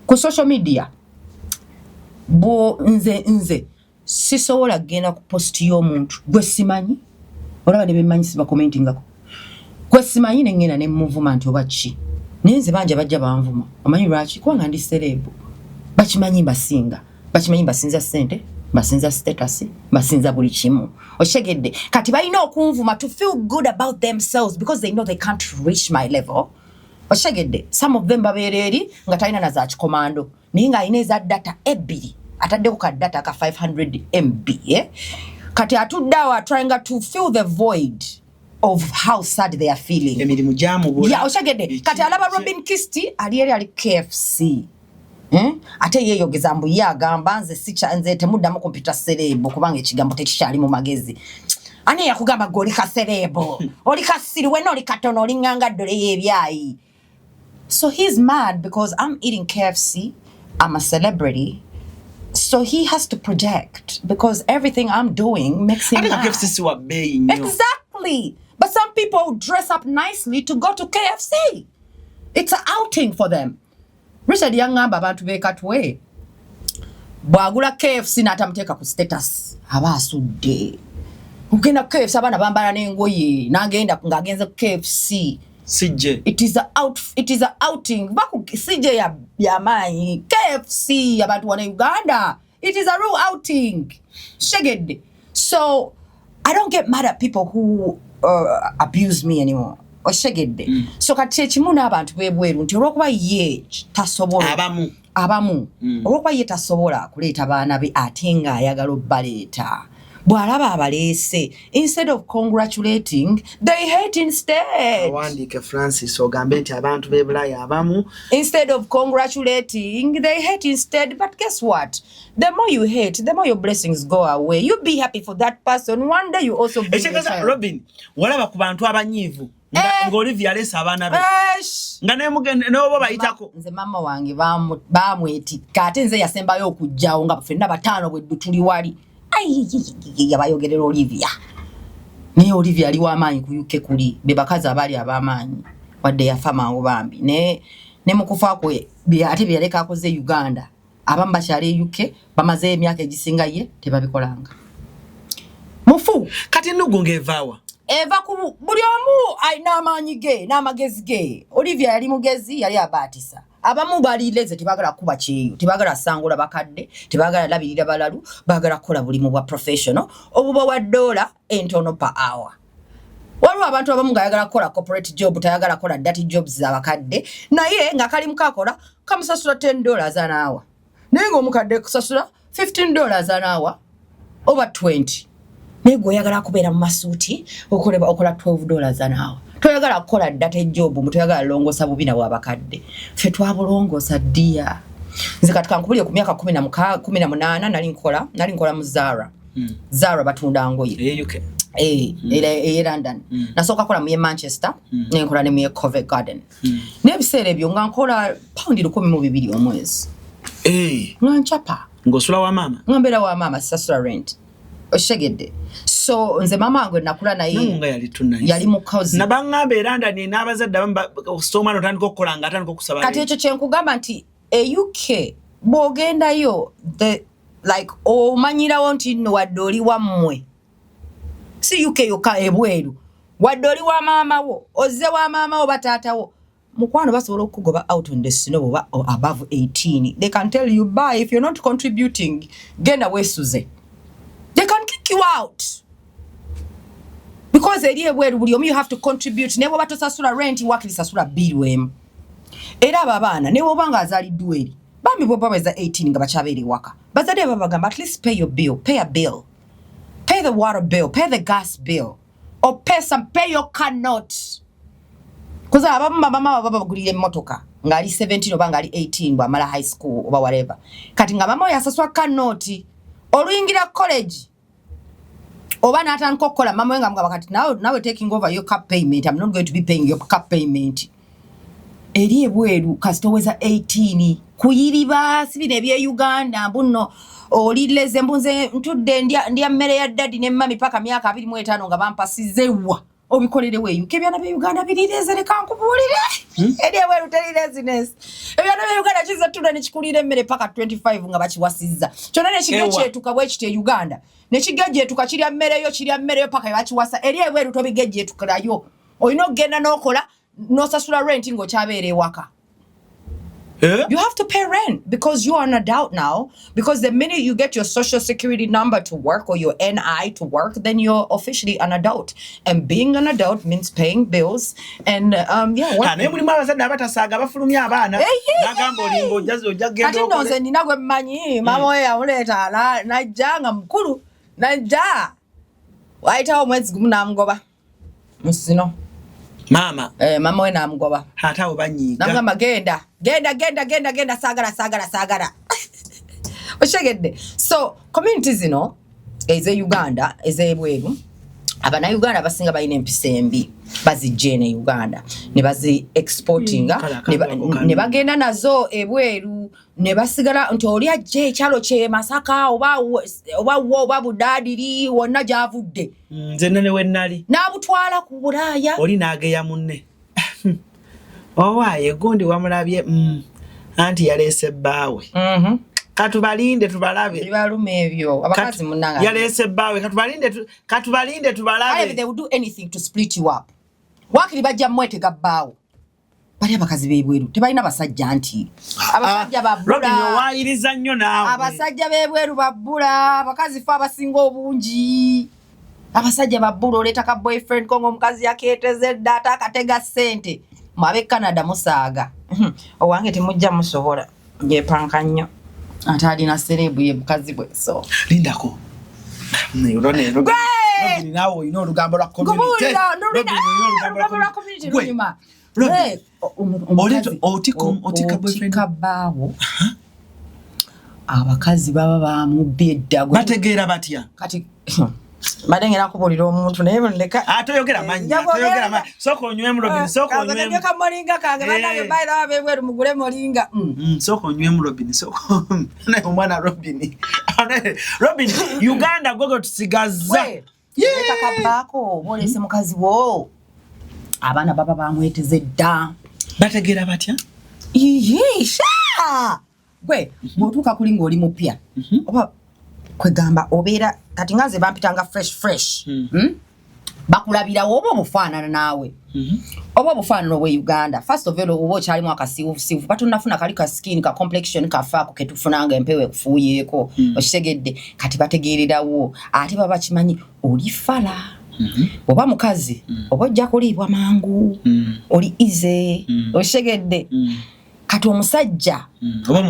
Ku social media. Bo nze. Sisobola genda ku post y'omuntu. Gwe simanyi. Olaba ne bemanyi siba commenting ako. Gwe simanyi ne ngena ne movement oba chi. Nenze banja bajja banvuma. Amanyi lwaki kuba nga ndi celeb. Bakimanyi basinga. Bakimanyi basinza sente. Basinza status, basinza buli kimu. Oshegede, kati balina okunvuma to feel good about themselves because they know they can't reach my level. Oshegede, some of them babeereri nga talina na za kikomando. Naye nga alina eza data ebbiri, ataddeko ka data ka 500 MB. Kati atuddawo trying to fill the void of how sad they are feeling. Emirimu jamu bula. Yeah, oshegede, kati alaba Robin Kisti ali KFC. Ate yeyo gezambu yagamba nze sicha nze temuddamu computer celebo kubanga ekigambo tekikyali mu magezi. Ani yakugamba goli ka celebo. Oli kasiri wena oli katono oli nganga dole yebyayi. So he's mad because I'm eating KFC. I'm a celebrity. So he has to project because everything I'm doing makes him mad. KFC si wa bei nnyo. Exactly. But some people dress up nicely to go to KFC. It's an outing for them. Richard yangamba abantu bekatwe bwagula KFC n'atamuteeka ku status aba asudde ugenda KFC abana bambala n'engoye n'agenda ng'agenze ku KFC sijje it is a outing baku sijje ya maanyi KFC abantu wana Uganda it is a real outing shegedde. So I don't get mad at people who abuse me anymore. Oshegedde. So kati ekimu n'abantu bebweru nti olwokuba ye tasobola abamu olwokuba ye tasobola kuleeta baana be ate nga ayagala obbaleeta bw'alaba abaleese instead of congratulating they hate instead. Awandike Francis ogambe nti abantu b'ebulaya abamu instead of congratulating they hate instead. But guess what, the more you hate the more your blessings go away. You be happy for that person, one day you also be happy. Robin walaba ku bantu abanyiivu nga Olivia alesa abaana be nga n'obo bayitako nze mama wange bamwetikka ate nze yasembayo okujjawo nga ffenna bataano bwe tuli wali yabayogerera Olivia naye Olivia ali w'amaanyi ku UK kuli be bakazi abaali ab'amaanyi wadde yafa mangu bambi ne mukufa kwe ate bye yaleka akoze Uganda abamu bakyali UK bamaze emyaka egisinga ye tebabikolanga mufu. Kati nnugu ng'evaawa eva ku buli omu alina amaanyi ge n'amagezi ge. Olivia yali mugezi yali abaatisa abamu balileze tebagala kuba kyeyo tebagala sangula bakadde tebagala labirira balalu bagala kola buli mu bwa professional obuba wa dollar entono per hour. Waliwo abantu abamu ngayagala kola corporate job tayagala kola dirty jobs za bakadde naye nga kali mukakola kamusasula $10 an hour naye ng'omukadde kusasula $15 an hour over 20. Nego yagala kubeera mu masuuti okola $12 an hour. Toyagala kukola data job mutoyagala longosa bubina bwa bakadde. Ffe twabulongosa ddia. Nze katika nkubulye ku myaka 18 nali nkola mu Zara. Zara batunda ngoye. UK. London. Nasoka kola mu Manchester, nenkola ne mu Covent Garden. N'ebiseera ebyo nga nkola paundi 12 omwezi. Nchapa. Ngosula wa mama. Ngambera wa mama sasula rent. Oshegedde. So nze mama wange nakula naye. Nga yali tunai. Yali mukozi. Nabangambe eranda ni n'abazadde bamba soma no tandiko kokolanga atandiko kusaba. Kati ekyo kyenkugamba nti UK bogendayo the like omanyirawo nti nno wadde oli wammwe. Si UK yoka ebweru. Wadde oli wa maama wo, ozze wa maama wo bataatawo. Mukwano basobola okugoba out on the snow above 18. They can tell you bye if you're not contributing. Genda wesuze. They can kick you out. Because eri ebweru buli omu you have to contribute. Nebo batosasula rent wakili sasula bill wem. Era abaana nebo banga azaliddwa eri. Bambi bo baweza 18 nga bachabeere waka. Bazadde babagamba at least pay your bill, pay a bill. Pay the water bill, pay the gas bill. Or pay your car note. Because mama bagulire motoka ngali 17 oba ngali 18 bwa mala high school oba whatever. Kati nga mama yasaswa car note oluyingira college. Oba natanko kokola mama wenga mga bakati now we're taking over your car payment. I'm not going to be paying your car payment. Eri ebweru kasitoweza 18 kuyiriba sibine ebye Uganda mbuno olileze mbunze ntudde ndia mmere ya daddy ne mami paka myaka 25 nga bampasizewa obikolere we UK byana bye Uganda bilireze ne kankubulire eri ebweru telirezines ebyana bye Uganda kiza tunda ne kikulire mmere paka 25 nga bakiwasizza kyona ne kige kyetu kabwe kite Uganda ne kigejje tukakirya mmere yo paka bakiwasa eri ebweru tobigejje tukalayo oyino genda nokola no sasula rent ngo chabere waka. You have to pay rent because you are an adult now. Because the minute you get your social security number to work or your NI to work, then you're officially an adult. And being an adult means paying bills and what? Ne muri mabazadde abatasaga bafulumya abaana nagamba olimbo jazo jagendo. Kati nonze ninagwe mmanyi mama we yamuleta najanga mukulu najja. Waita omwezi gumu namgoba. Musino. Mama mama we namgoba hata obanyiga nangamba genda sagala oshegedde. So communities eze Uganda eze ebweru abana Uganda basinga bayina empisa embi bazijje ne Uganda ne bazi exportinga ne bagenda nazo ebweru ne basigala nti oli ajje ekyalo kye Masaka oba budadiri wonna javudde nzenna ne wennali n'abutwala ku Bulaya oli nageya munne owaye gundi wamulabye anti yalese baawe katubalinde tubalabe bibalume ebyo abakazi munanga yalese baawe katubalinde tubalabe. They would do anything to split you up. Wakili bajja mwetega baawo bali abakazi bebweru tebalina basajja nti abasajja babula Robin owayiriza nnyo naawe abasajja bebweru babula abakazi fa abasinga obungi abasajja babula oleta ka boyfriend kongo omukazi yaketeze data akatega sente mwabe Canada musaaga owange temujja musobola ngepanka nnyo atali na celebu ye mukazi bwe so lindako Robin nawo ino lugambo lwa community nyuma otika boyfriend bawo abakazi baba bamubye eddago bategeera batya kati madengera kubulira omuntu naye ndeka atoyogera manyi soko onywe mu Robin soko onywe ndeka molinga kange badabe bayira bebweru mugule molinga soko onywe mu Robin soko naye omwana Robin Uganda gogo tusigaza leka kabako bolese mukazi wo abana baba bamweteze dda bategeera batya sha gwe motuka kulinga oli mupya oba kwegamba obeera kati ngaze bampitanga fresh bakulabira obo bufaanana naawe obo bufaanana we Uganda first of all obo kyali mwaka sifu batunafuna kali ka skin ka complexion ka faako ketufunanga empewe kufuuyeko okitegedde kati bategeererawo ate baba kimanyi oli fala oba mukazi oba ojja kuliibwa mangu oli ize okitegedde kati omusajja oba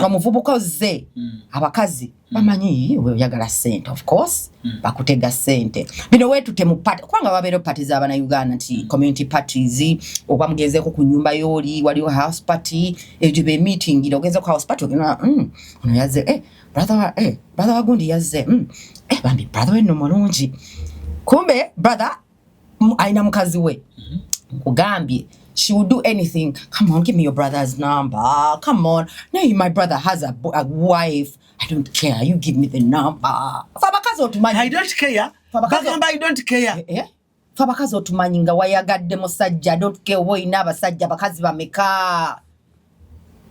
muvubuka ozze abakazi bamanyi we oyagala sente of course bakutega sente bino wetu temupata kwanga babero parties abana Uganda nti community parties oba mugezeko ku nyumba yoli waliwo house party ejibe meeting ilo geze ku house party ogena ono yazze brother wagundi yazze bambi brother we no mulungi kumbe brother aina mukazi we kugambye she would do anything. Come on, give me your brother's number. Come on, now my brother has a wife. I don't care, you give me the number. Fabakazi otumanyi I don't care. Bagamba I don't care. Fabakazi otumanyi nga wayagadde musajja. Don't care woyina abasajja bakazi bameka.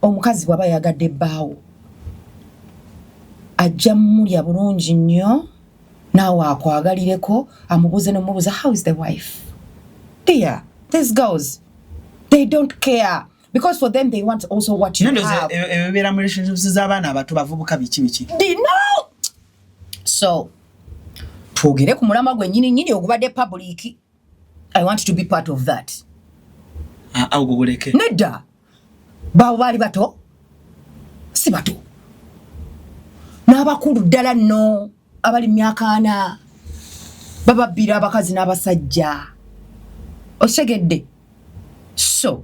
Omukazi bwaba yagadde bbaawo ajja mulya bulungi nnyo naawe akwagalireko amubuuze nomubuuza how is the wife. Dear, these girls, they don't care because for them they want also what you have. Ebera mu relationships z'abaana abato bavubuka biki. They know. So twogere ku mulama gwe nyini ogubadde public. I want to be part of that. Oguguleke. Nedda. Bawo bali bato si bato n'abakulu ddala nno abali myaka 4 bababbira abakazi n'abasajja osegedde. So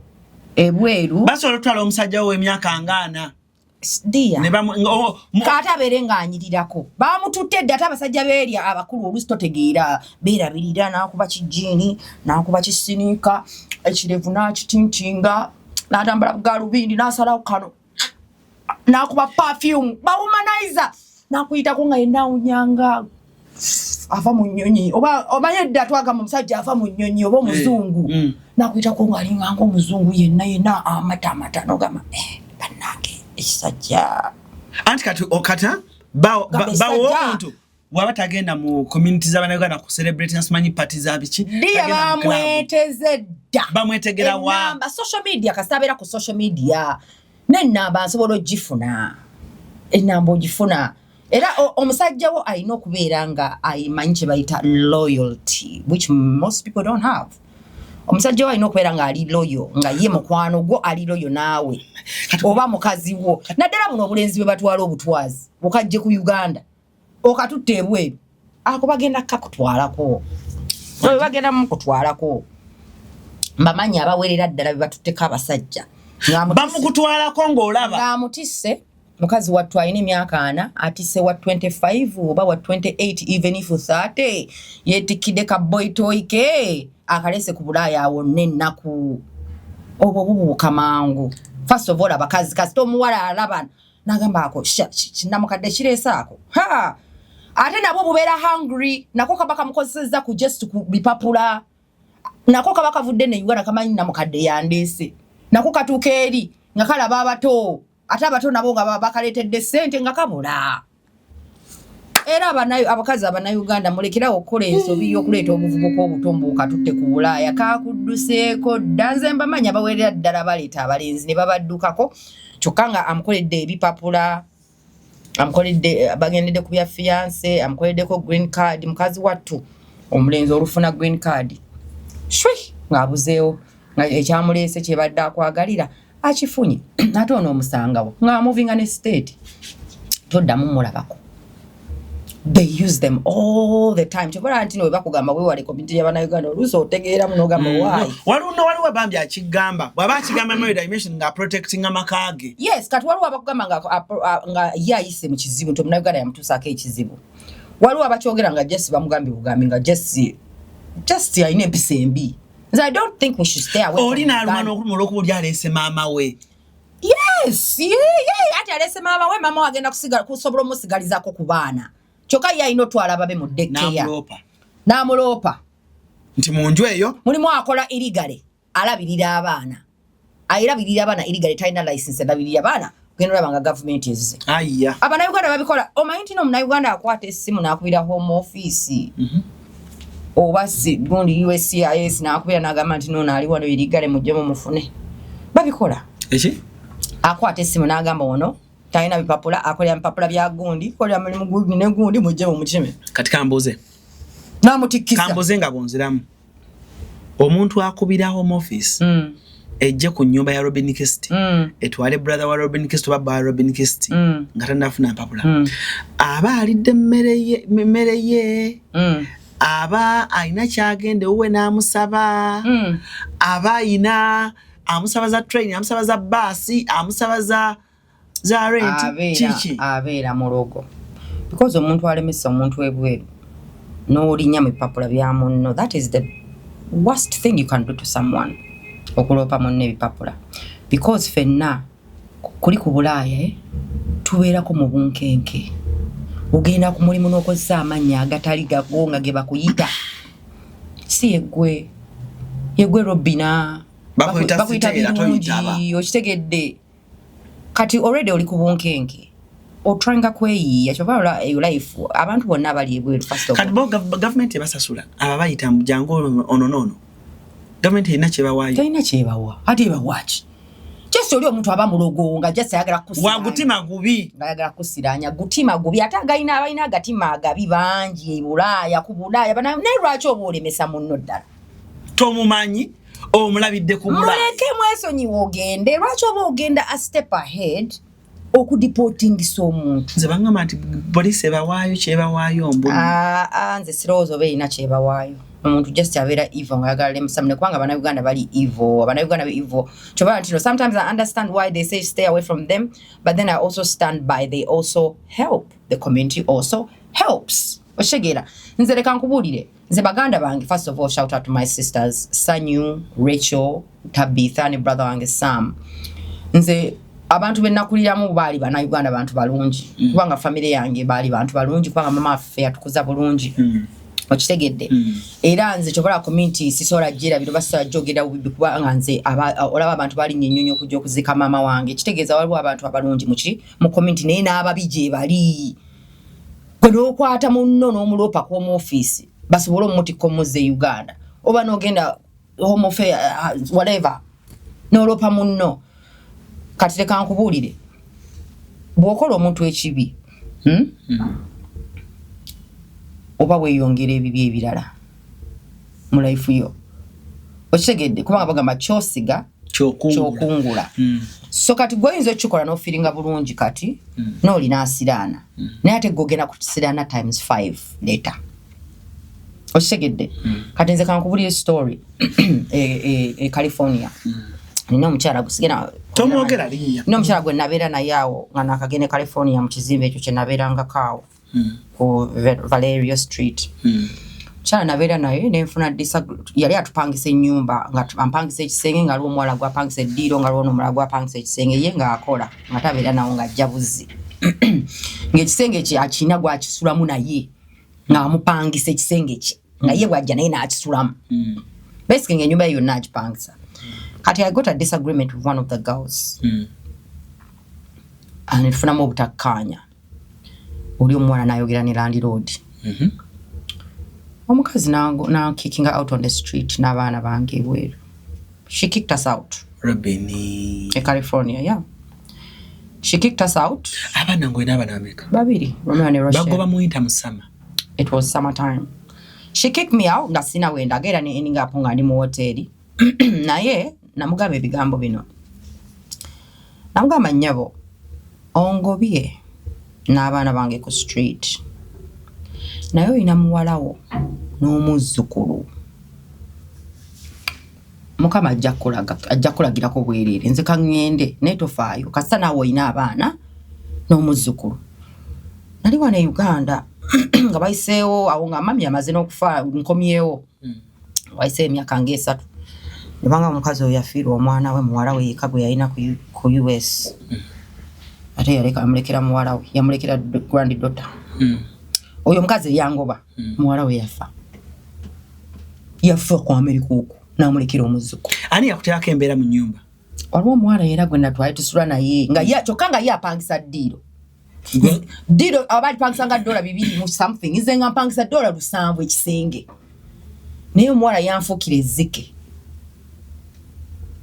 ebweru basobola otwala omusajja w'emyaka 4 dia kata abeere ng'anyirirako bamututte dda ate abasajja beerya abakulu olusi totegeera beerabirira n'akuba kijjiini n'akuba kisiniika ekirevu n'akitintinga n'atambula bugalubindi n'asalawo kano n'akuba perfume bawumanizer n'akuyitako nga yenna awunyanga ava mu nnyonyi oba omanye dda twagamba omusajja ava mu nnyonyi oba omuzungu n'akuyitako ng'alinganga omuzungu yenna amata n'ogamba bannange ekisajja anti kata bawo omuntu waba tagenda mu community z'Abannayuganda ku celebrity nasimanyi party za biki dia bamweteze dda bamwetegera wa social media kasabera ku social media n'ennamba nsobola ogifuna ennamba ogifuna era omusajja wo alina okubeera nga ayimanyi kye bayita loyalty which most people don't have. Omusajja wo alina okubeera nga ali loyo nga ye mukwano gwo ali loyo naawe oba mukazi wo naddala buno obulenzi bwe batwala obutwazi okajje ku Uganda okatutte ebweru ako bagenda kakutwalako oyo bagenda mukutwalako mbamanyi abawerera ddala be batutteko abasajja bamukutwalako ng'olaba ng'amutisse mukazi wattu alina emyaka 4 atisse wa 25 oba wa 28 even if 30 yeetikkidde ka boy toy ke akalese ku Bulaaya awo n'ennaku obwo bubuuka mangu. First of all abakazi kasita omuwala alaba n'agamba ako namukadde kireese ako ate nabo bubeera hungry nako kaba kamukozesezza ku just ku bipapula nako kaba kavudde ne Uganda kamanyi namukadde yandeese nako katuuka eri nga kalaba abato ate abato nabo nga bakaleetedde ssente nga kabula. Era abakazi Abannayuganda mulekerawo okukola ensobi y'okuleeta obuvubuka obutombuuka tutte ku Bulaaya kakudduseeko dda nze mbamanyi abawerera ddala baleeta abalenzi ne babaddukako kyokka nga amukoledde ebipapula amukoledde bagendedde ku bya fiance amukoleddeko green card mukazi wattu omulenzi olufuna green card shwi ng'abuzeewo nga ekyamuleese kye badde akwagalira akifunye ate ono omusangawo ng'amuvinga ne state toddamu mulabako. They use them all the time. Chobora antino we bakugamba we wale community y'Abannayuganda oluso otegeera muno gamba why. Waliwo bambi akigamba. Bwaba akigamba mu dimension nga protecting amakage. Yes, kati waliwo abakugamba nga yayise mu kizibu nti Omunnayuganda yamutuusaako ekizibu. Waliwo abakyogera nga Jesse bamugambi bugambi nga Jesse alina empisa embi. I don't think we should stay away from Olina alumano okumula okuwulya alese maama we. Yes, yeah, ati alese maama we mama agenda kusobola omusigalizako ku baana. Choka ya inotwala babe mu dekeya n'amuloopa nti mu nju eyo mulimu akola irigale alabirira abaana irigale talina license alabirira abaana kugenda banga government ezze ayya Abannayuganda babikola omanyi nti Omunnayuganda akwata essimu n'akubira home office oba si gundi USCIS n'akubira n'agamba nti nono ali wano irigale mujjemu mufune babikola eki akwata essimu n'agamba ono taina bipapula akolya bipapula bya gundi kolya mulimu gundi ne gundi mujje mu mukime kati kambuze namutikisa kambuze nga bonziramu omuntu akubira home office ejje ku nyumba ya Robin Kist etwale brother wa Robin Kist baba Robin Kist nga tanafuna mpapula aba alidde mmere ye aba aina kyagende uwe namusaba aba ina amusaba za train amusaba za basi amusaba za rent chichi abeera mulogo because omuntu alemesa omuntu ebweru no linya mu bipapula bya munno. That is the worst thing you can do to someone. Okulopa munno ebipapula. Because fenna kuli ku Bulaaya tubeerako mu bunkenke. Ugenda ku mulimu n'okozesa amannya agatali gagonga ge bakuyita. Si yegwe Robina. Bakuyita birungi. Okitegedde. Kati already oli ku bunkenke. Otwanga kweyiya kyova life abantu bonna bali ebweru first of all. Kati government ebasasula ababayita mu jangu ono. Government erina kyebawayo. Terina kyebawa. Ate ebawaaki. Just oli omuntu aba mulogo nga just ayagala kusiranya. Wa gutima gubi. Ayagala kusiranya gutima gubi ate agayina abalina agatima agabi bangi Bulaaya ku Bulaaya bana ne lwaki obulemesa munno ddala. Tomumanyi omulabidde ku Bulaaya. Muleke mwesonyi wogende lwaki oba ogenda a step ahead okudeporting omuntu. Nze bangamba nti police ebawaayo kyebawaayo mbu. Nze sirowooza beerina kyebawaayo. Omuntu just abeera evil nga ayagala lemusamune kubanga Bannayuganda bali evil. Bannayuganda be evil. Kyobala nti sometimes I understand why they say stay away from them, but then I also stand by they also help. The community also helps. Oshegera. Nze leka nkubuulire. Nze baganda bange, first of all, shout out to my sisters, Sanyu, Rachel, Tabitha, ne brother wange Sam. Nze abantu benakuliramu baali Bannayuganda bantu balungi. Kubanga family yange baali bantu balungi kubanga mama affe yatukuza bulungi. Okitegedde. Era nze kyokola community sisobola jjera biro basobola jogera bubi kubanga nze olaba abantu bali nnyonnyo okujja okuzika maama wange. Kitegeeza waliwo abantu abalungi mu community naye n'ababi gye bali. Gwe n'okwata munno n'omulopa kw'omu office basobole omutikko muzze Uganda. Oba n'ogenda home affairs whatever. N'olopa munno. Kati leka nkubuulire. Bw'okola omuntu ekibi. Oba weeyongera ebibi ebirala mu life yo. Okitegedde kubanga bagamba kyosiga kyokungula. So kati gwoyinza okikola n'ofiringa bulungi kati n'olina asiraana. Naye ate gwogenda kusiraana times 5 later. Okitegedde. Kati nze kankubulira story California. Nina omukyala gusigena tomwogera linnya. Nina omukyala gwe nabeera naye awo nga nakagenda California mu kizimbe ekyo kye nabeerangako awo. Ku Valerio Street. Chala nabeera naye nenfuna yali atupangisa ennyumba nga ampangisa ekisenge nga aliwo omuwala gwapangisa eddiiro nga aliwo n'omulala gwapangisa ekisenge ye nga akola nga tabeera nawo nga ajja buzzi. Ng'ekisenge kye akina gwakisulamu naye nga amupangisa ekisenge kye nga ye bw'ajja naye n'akisulamu. Basically ng'ennyumba ye yonna agipangisa. Kati I got a disagreement with one of the girls. Netufunamu obutakkaanya. Oli omuwala n'ayogera ne landlord. Omukazi na kicking her out on the street n'abaana bange ebweru. She kicked us out. Robini. In California, yeah. She kicked us out. Abana ngwe n'abana America. Babiri, Romeo and Russia. Bagoba mu winter mu summer. It was summertime. She kicked me out nga sina wenda agera ne ending up nga ndi mu hoteli. Naye namugamba ebigambo bino. Namugamba nnyabo ongobye n'abaana bange ku street. Naye olina muwalawo n'omuzzukulu. Mukama ajja kulagirako bwereere. Nze kaŋŋende naye tofaayo. Kasita naawe olina abaana n'omuzzukulu. Nali wano e Uganda nga bayiseewo awo nga mami amaze n'okufa nkomyewo. Wayiseewo emyaka ng'esatu. Ne banga omukazi oyo yafiirwa omwana we muwala we yekka gwe yalina ku US. Ate yaleka amulekera muwala we. Yamulekera granddaughter. Oyo mukazi yangoba muwala we yafa. Yafa ku America huko n'amulekera omuzzukulu. Ani yakuteekako embeera mu nnyumba? Waliwo omuwala era gwe natwali tusula naye nga kyokka nga ye apangisa ddiiro. Ddiiro abali pangisanga $200 mu something. Nze nga mpangisa $7 ekisenge. Naye omuwala yanfuukira ezzike.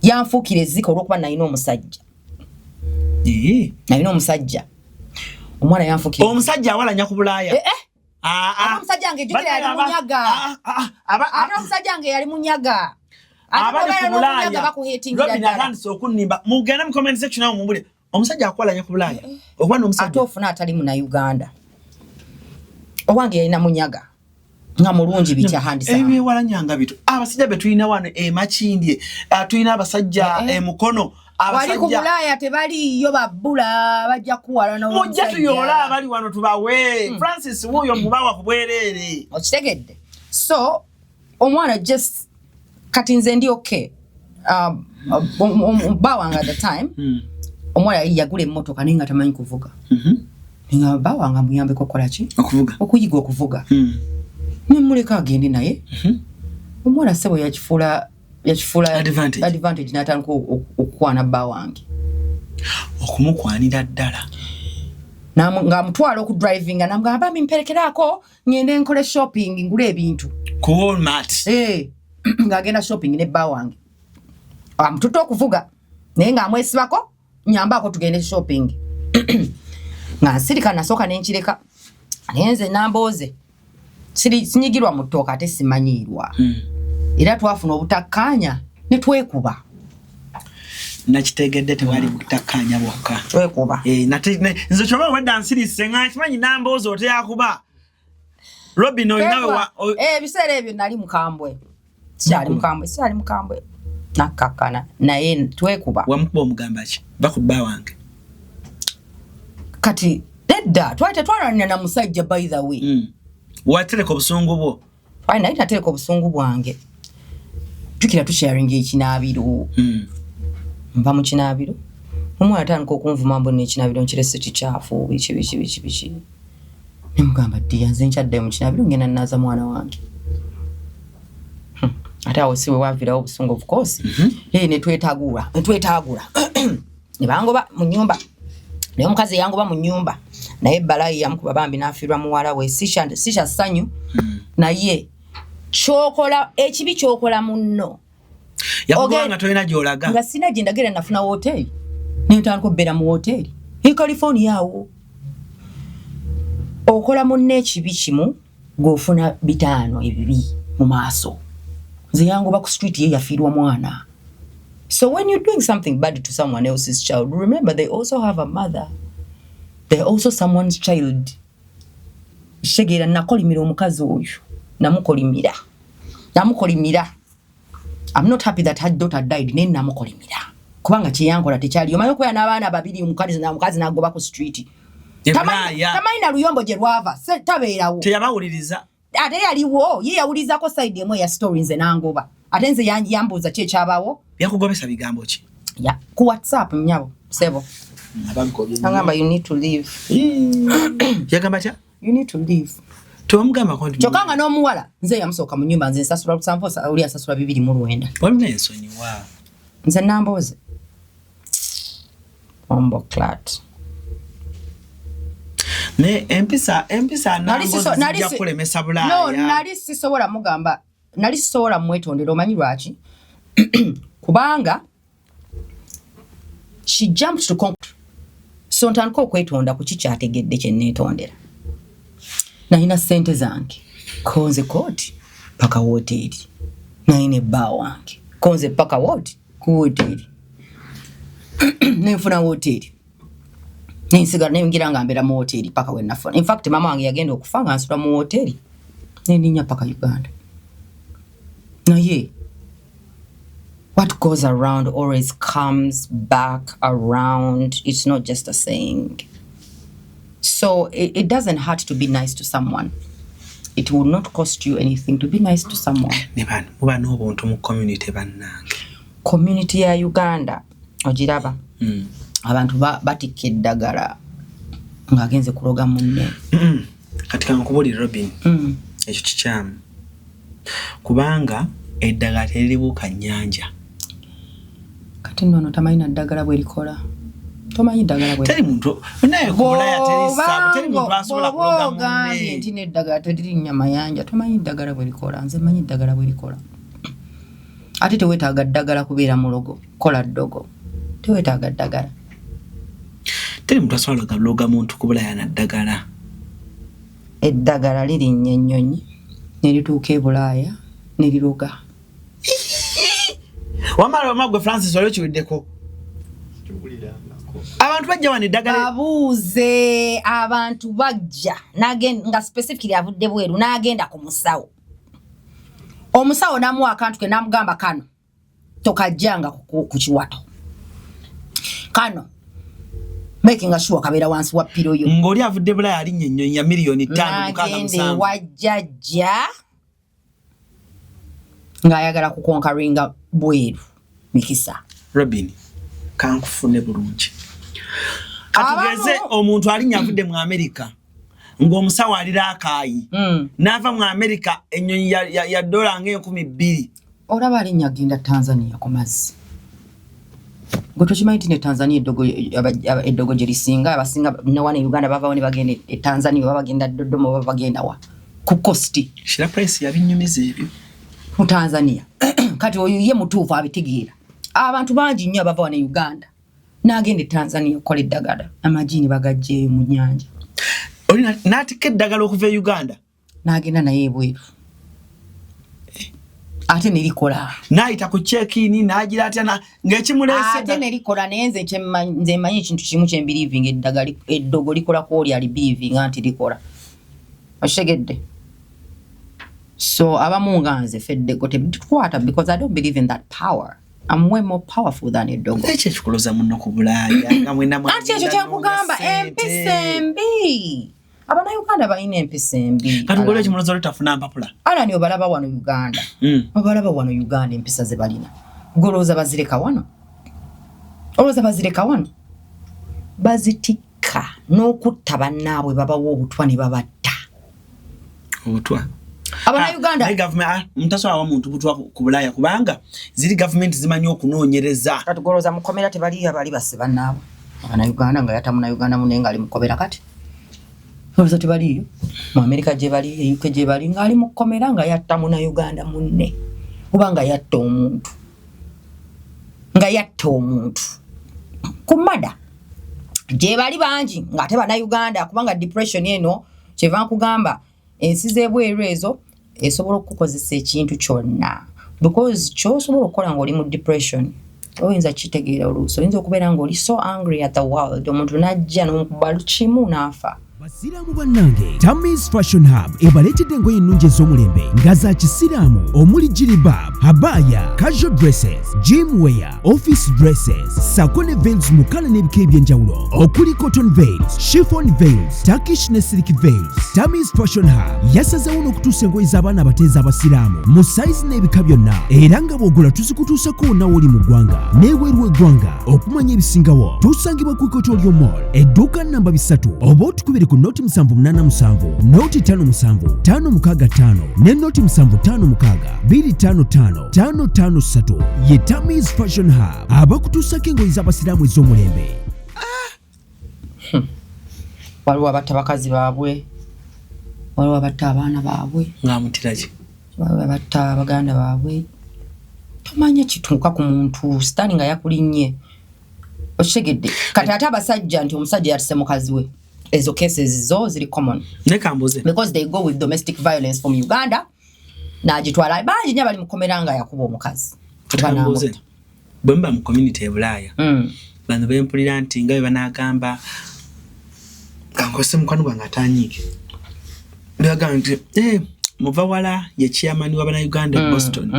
Yanfuukira ezzike olw'okuba nalina omusajja. Nalina omusajja. Omwana yanfuukira. Omusajja awalanya ku Bulaaya. Omusajja wange jjukira yali munyaga. Omusajja wange yali munyaga. Abali ku Bulaaya. Robin atandise okunnimba. Mugenda mu comment section awo mumbule. Omusajja akwalanya ku Bulaaya. Okuba n'omusajja. Ate ofuna atali mu Uganda. Owange yalina munyaga. Nga mulungi bitya handisa. Ebyewalanyanga bitu. Abasajja be tulina wano Makindye. Tulina abasajja Mukono. wali ku Bulaya tebaliyo babbula bajja kuwala no mujja tuyola abali wano tubawe Francis wuyo mubawa kubwerere okitegedde so omwana just kati nze ndi okay bawanga at the time omwana yagula emmotoka nenga tamanyi kuvuga nga bawanga muyambe kokola ki okuyiga okuvuga nemuleka agende naye omwana sebo yakifuula advantage n'atandika okukwana bawange okumukwanira ddala nga mutwala oku driving nga namugamba mimperekerako ngende nkole shopping ngule ebintu ku Walmart ng'agenda shopping ne bawange amututa okuvuga naye ng'amwesibako nyambako tugende shopping nga nsirika nasooka nenkireka naye nze nambooze sinyigirwa mu ttooka ate simanyiirwa era twafuna obutakkaanya ne twekuba nakitegedde tewali butakkaanya bwokka twekuba nze kyoba wedda nsirise nga kimanyi nambooze oteyakuba Robin oyinawe ebiseera ebyo nali mukambwe sikyali mukambwe nakkakkana naye twekuba wamukuba omugamba ki bakuba wange kati nedda twali tetwalanira na musajja by the way watereka obusungu bwo wali naye natereka obusungu bwange jukira tusharinga ekinaabiro nva mu kinaabiro omwana atandika okunvuma mbu n'ekinaabiro nkirese kikyafu biki nemugamba ddiya nze nkyaddayo mu kinaabiro ngenda nnaaza mwana wange ate awo siwe waviirawo obusungu of course netwetaagula ne bangoba mu nnyumba naye omukazi yangoba mu nnyumba naye balayi yamukuba bambi n'afiirwa muwala we sikya ssanyu naye kyokola ekibi kyokola munno yakuganga tolina gy'olaga nga sina gye ndagera nafuna wooteri nentandika obbeera mu wooteri California awo okola munno ekibi kimu ng'ofuna 5 ebibi mu maaso nze yangoba ku street ye yafiirwa mwana. So when you're doing something bad to someone else's child, remember they also have a mother. They're also someone's child. Shegera nakolimira omukazi oyo. Namukolimira. I'm not happy that her daughter died. Ne namukolimira. Kubanga kiyankola tekyali. Omanyi ko yana abaana babiri omukazi nagoba ku street. Tamanyi na luyombo gye lwava. Tabeerawo. Teyabawuliriza. Ate yaliwo. Ye yawulizako side emu ya stories enangoba. Ate nze yambuuza ki ekyabawo. Yakugobesa bigambo ki? Ya, ku WhatsApp nyabo, sebo. Ngamba you need to leave. Yagamba cha? You need to leave. Tuamugamba kwa ndi. Chokanga n'omuwala, nze yamusooka mu nyumba nze sasula lusampo oli asasula 290. Wamne ensonyi wa. Nze namboze. Ombo clat. Ne empisa namboze zijja kulemesa bulaya. No, nali sisobola mugamba. Nali sisobola mwetondera omanyi lwaki? Kubanga she jumped to conclude. So ntandika okwetonda ku kikyategedde kye neetondera. Nalina ssente zange. Konze kooti paka wooteri. Nalina ebba wange. Konze paka wooti ku wooteri. Nenfuna wooteri. Nensigala nengira nga mbeera mu wooteri paka we nafuna. In fact mama wange yagenda okufa nga nsula mu wooteri. Nendinya paka Uganda. Naye what goes around always comes back around. It's not just a saying. So it doesn't hurt to be nice to someone. It will not cost you anything to be nice to someone. Neban, muba n'obuntu mu community bannange. Community ya Uganda ogiraba. Abantu batikka eddagala ng'agenze kuloga munne. Kati kankubulira Robin. Ekyo kikyamu. Kubanga eddagala teriribuuka nnyanja. Kati nno tamanyi naddagala bwe likola. Tomanyi ddagala bwe. Teri muntu naye kumulaya teri muntu asobola kuloga munne. Nti n'eddagala teriri nnyama yanja. Tomanyi ddagala bwe likola. Nze manyi ddagala bwe likola. Ate teweetaaga ddagala kubeera mulogo. Kola ddogo. Teweetaaga ddagala. Teri muntu asobola kuloga muntu kubulaya na ddagala. Eddagala lirinnya ennyonyi. Nerituuka e Bulaaya neriroga. Wamala omagwe Francis wali okiweddeko. Abantu bajja wano eddagala. Abuuze abantu bajja nga specifically avudde bweru n'agenda ku musawo. Omusawo n'amuwa akantu ke n'amugamba kano tokajjanga ku kiwato. kano making sure kabera wansi wa piro yo ngoli avudde Bulaya alinnya ennyonyi ya miliyoni 5.7 wajjajja ng'ayagala kukonkaringa bweru mikisa Robin kankufune bulungi katugeze omuntu alinnya avudde mu America ng'omusawo alira akaayi n'ava mu America ennyonyi ya dola $2,000 olaba alinnya agenda Tanzania ku mazzi gotochimaiti ne Tanzania eddogo gye lisinga abasinga nawana Uganda bava ne bagenda Tanzania babagenda Dodoma babagenda wa ku costi shira price yabinyumiza ebyo mu Tanzania kati oyo ye mutuufu abitegeera abantu bangi nnyo abava ne Uganda n'agenda Tanzania okola eddagala amajini bagajjeeyo mu nnyanja olina n'atika eddagala okuva e Uganda n'agenda naye ebweru ate nelikola naita ku check-in n'agira atya ng'ekimulese ate nelikola nenze nze manyi ekintu kimu kye believing eddagala eddogo likola ko oli ali believing anti likola ashegedde so abamu nganze fedde gote tukwata because I don't believe in that power. I'm way more powerful than a dog. Eche chikuloza muno ku Bulaya nga mwena mwana. Ati echo kyakugamba empisa embi. Abana Uganda balina empisa embi. Kati ngolo kimuloza lutafuna mpapula. Ala ni obalaba wano Uganda. Obalaba wano Uganda empisa ze balina. Goloza bazireka wano. Oloza bazireka wano. Bazitika n'okutta bannaabwe babawo obutwa ne babatta. Obutwa. Abana Uganda ne government mutaso awa muntu butwa ku Bulaya kubanga ziri government zimanyi okunoonyereza. Kati goloza mukomera tebali abali basiba nabo. Abana Uganda nga yatamuna Uganda munenga ali mukobera kati. Oloza tebali mu America je bali UK je bali ngali mukomera nga yatamuna Uganda munne. Kubanga yatta omuntu. Nga yatta omuntu. Kumada je bali bangi nga teba na Uganda kubanga depression eno kyeva kugamba ensi zebweru ezo esobola okukozesa ekintu kyonna because kyosobola okukola ng'oli mu depression oyinza kitegeera oluusi oyinza okubeera ng'oli so angry at the world omuntu najja n'omukuba lukimu n'afa. Basiraamu bannange Tammy's Fashion Hub ebaletedde engoye ennungi ez'omulembe nga za kisiraamu omuli jilbab, habaya, casual dresses, gym wear, office dresses, sako ne veils mu kala n'ebika eby'enjawulo okuli cotton veils, chiffon veils, Turkish ne silk veils. Tammy's Fashion Hub yasazeewo n'okutuusa engoye z'abaana abateezi abasiraamu mu size n'ebika byonna era nga bw'ogula tuzikutuusako wonna w'oli mu ggwanga n'ebweru w'eggwanga. Okumanya ebisingawo tusangibwa ku Equatorial Mall edduuka namba 3 oba otukubire ku noti 787 noti 57 565 ne noti 756 255 553 ye Tammy's Fashion Hub abakutuusako engoye z'abasiraamu ez'omulembe. Waliwo abatta bakazi baabwe, waliwo abatta abaana baabwe, ng'amutiraki waliwo abatta abaganda baabwe. Tomanya kituuka ku muntu sitani nga yakulinnye okitegedde kati ate abasajja nti omusajja yatise mukazi we. Ezo cases zo ziri common. Nekambuze. Because they go with domestic violence from Uganda. Na jitwala bangi nya bali mukomeranga yakuba omukazi. Nekambuze. Bwemba mu community e Bulaya. Bano bempulira nti nga banagamba kankose mukwano gwange atanyike. Ndagamba nti muva wala ye chairman wa bana Uganda Boston.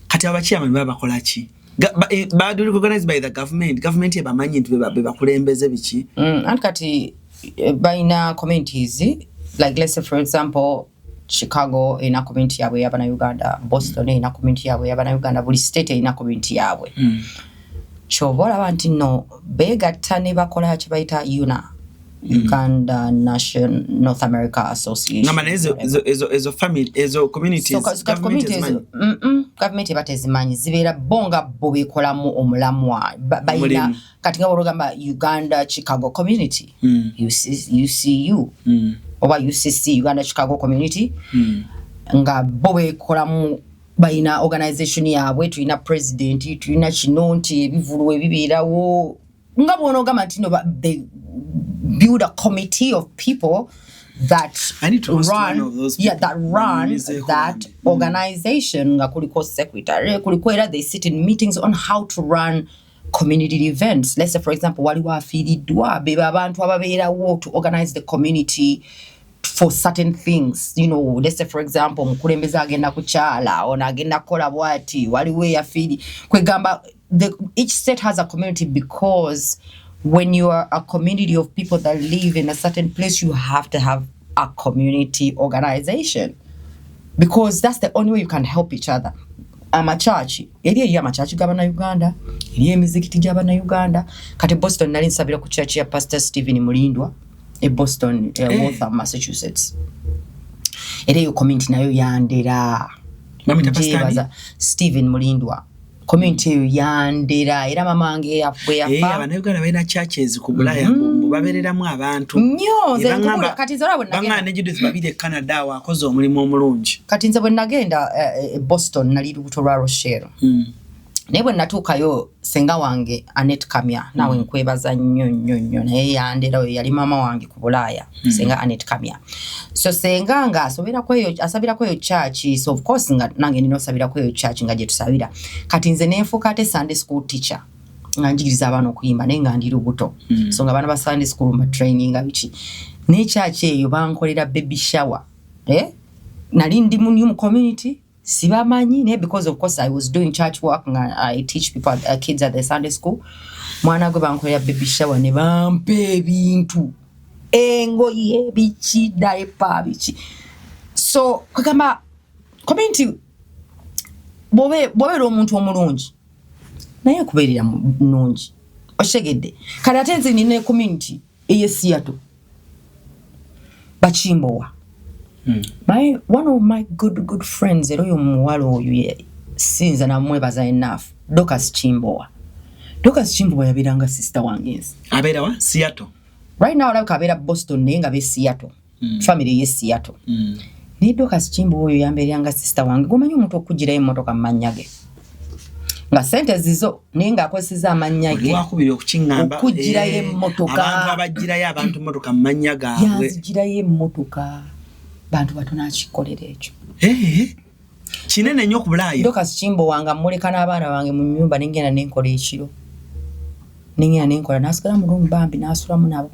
Kati aba chairman baba bakola ki? But recognized by the government. Government yabamanyi nti bebakulembeze biki. And kati baina communities like let's say for example Chicago ina community yabwe yabana Uganda, Boston ina community yabwe yabana Uganda, buli state ina community yabwe. Chobola banti no begatta ne bakola kibayita UNA. Uganda National North America Association. Namana ezo family ezo communities government batezimanyi zibeera bonga bo bekolamu omulamwa bayina kati nga borogamba Uganda Chicago Community UCU oba UCC Uganda Chicago Community nga bo bekolamu bayina organization yaabwe tulina president tulina kino nti ebivulu ebibeerawo nga bono gamba nti no they build a committee of people that run that organization nga kuliko secretary kuliko era they sit in meetings on how to run community events. Let's say for example waliwo afiiridwa beba abantu ababeerawo to organize the community for certain things, you know. Let's say for example mukulembeza agenda kukyala ona agenda kola bwati waliwo yafiri kwegamba each state has a community because when you are a community of people that live in a certain place, you have to have a community organization because that's the only way you can help each other. Amachachi eri amachachi gabana Uganda eri emizikiti gabana Uganda kati Boston nali nsabira ku church ya Pastor Stephen Mulindwa Boston Waltham Massachusetts eri yo community nayo yandera mamita Pastor Stephen Mulindwa community yandera era mamange yafwe yafa abana Uganda baina churches ku Bulaya babereramu abantu nnyo nze nkubula kati nze bwe nagenda bangane Judith babire Canada wakoze omulimo omulungi kati nze bwe nagenda Boston nali lubuto lwa Rochelle naye bwe natuukayo senga wange Annette Kamya nawe nkwebaza nnyo naye yandera yali mama wange ku Bulaya senga Annette Kamya so senga nga asabira kweyo church so of course nga nange nino sabira kweyo church nga je tusabira kati nze nefuka ate Sunday school teacher nga njigiriza abaana okuyimba naye nga ndi lubuto so nga abaana ba Sunday school ma training abiki ne church eyo bankolera baby shower nali ndi mu new community sibamanyi ne because of course I was doing church work and I teach people kids at the Sunday school mwana gwe bankolera baby shower ne bampe ebintu engoye bichi diaper bichi so kagamba community bobe omuntu omulungi naye kuberera munungi oshegedde kali atenze nine community eyesiato bachimbowa one of my good friends eroyo muwalo oyo sinza na mwebaza enough Dokas Chimbowa yabiranga sister wange abera wa Seattle right now like abera Boston nenga be Seattle family ye Seattle ni Dokas Chimbowa oyo yamberanga sister wange gomanyi omuntu okugira emotoka manyage nga Sente zizo nenga akosiza amanyage wakubiri okuchingamba okugira ye emotoka abantu abagira ya abantu motoka manyaga yazigira ye emotoka bantu batona akikolera ekyo kinene nnyo ku Bulaya Dokas Chimbowa wanga muleka n'abaana bange mu nyumba nengenda nenkola ekiro nengenda nenkola nasigala mu room bambi nasulamu nabo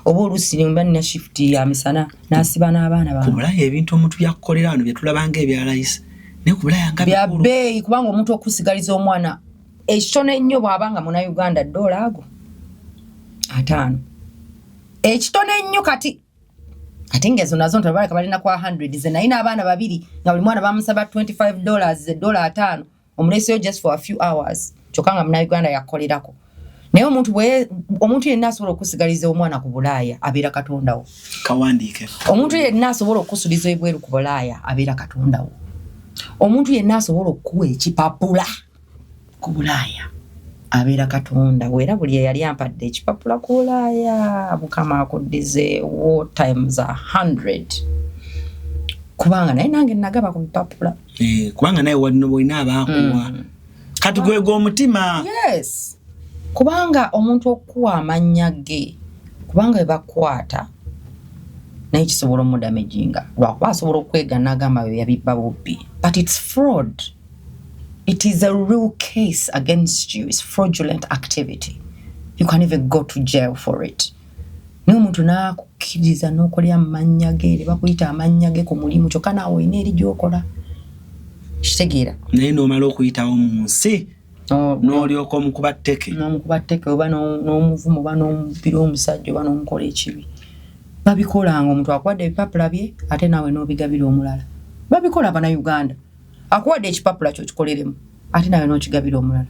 oba oluusi nimba nina shift ya misana nasiba n'abaana bange ku Bulaya ebintu omuntu yakkolera wano bye tulabanga ebyalayisi ne ku Bulaya nga bya beeyi kubanga omuntu okusigaliza omwana ekitono ennyo bw'abanga muna Uganda $5 ekitono ennyo kati atingezo nazo ntabaleka balina kwa 100 ze naina abaana babiri nga buli mwana bamusaba $25 ze $5 omuleseyo just for a few hours chokanga muna Uganda yakolerako naye omuntu yenna asobola okusigaliza omwana ku Bulaya abeera Katondawo kawandike omuntu yenna asobola okusuliza ebweru ku Bulaya abeera Katondawo omuntu yenna asobola okuwa ekipapula ku Bulaya abeera Katonda wera buli yali ampadde ekipapula ku Bulaya Mukama akoddize war times 100 kubanga naye nange nagaba ku bipapula kubanga naye walina abakuwa kati gwego omutima yes kubanga omuntu okuwa amanyage kubanga ebakwata naye kisobola omudamaginga lwakuba asobola okwegana agamba yabibba bubbi but it's fraud. It is a real case against you. It's fraudulent activity. You can't even go to jail for it. No muntu na kukiriza n'okolya amanyage bakuyita amanyage ku mulimu kyokka naawe ine eri gyokola kitegeera naye n'omala okuyitawo mu nsi n'olyoka omukuba tteke oba n'omuvumu oba n'omubiri omusajja oba n'omukola ekibi babikolanga omuntu akuwadde ebipapula bye ate naawe n'obigabira omulala babikola abana Uganda akuwadde ekipapula kyo kikoleremu ate nawe n'okigabira omulala.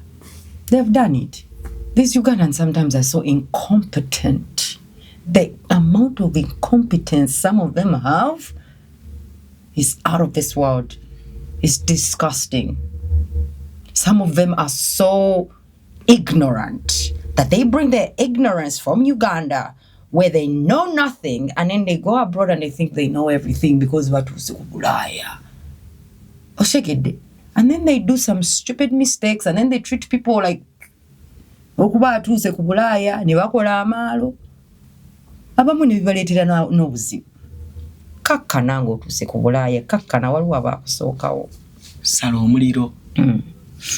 They've done it. These Ugandans sometimes are so incompetent. The amount of incompetence some of them have is out of this world. It's disgusting. Some of them are so ignorant that they bring their ignorance from Uganda where they know nothing and then they go abroad and they think they know everything because batuse ku Bulaya. And then they do some stupid mistakes and then they treat people like okuba atuse ku Bulaya ne bakola amaalo abamu ne bibaleetera n'obuzibu kakkana ng'otuse ku Bulaya kakkana waliwo abaakusookawo sala omuliro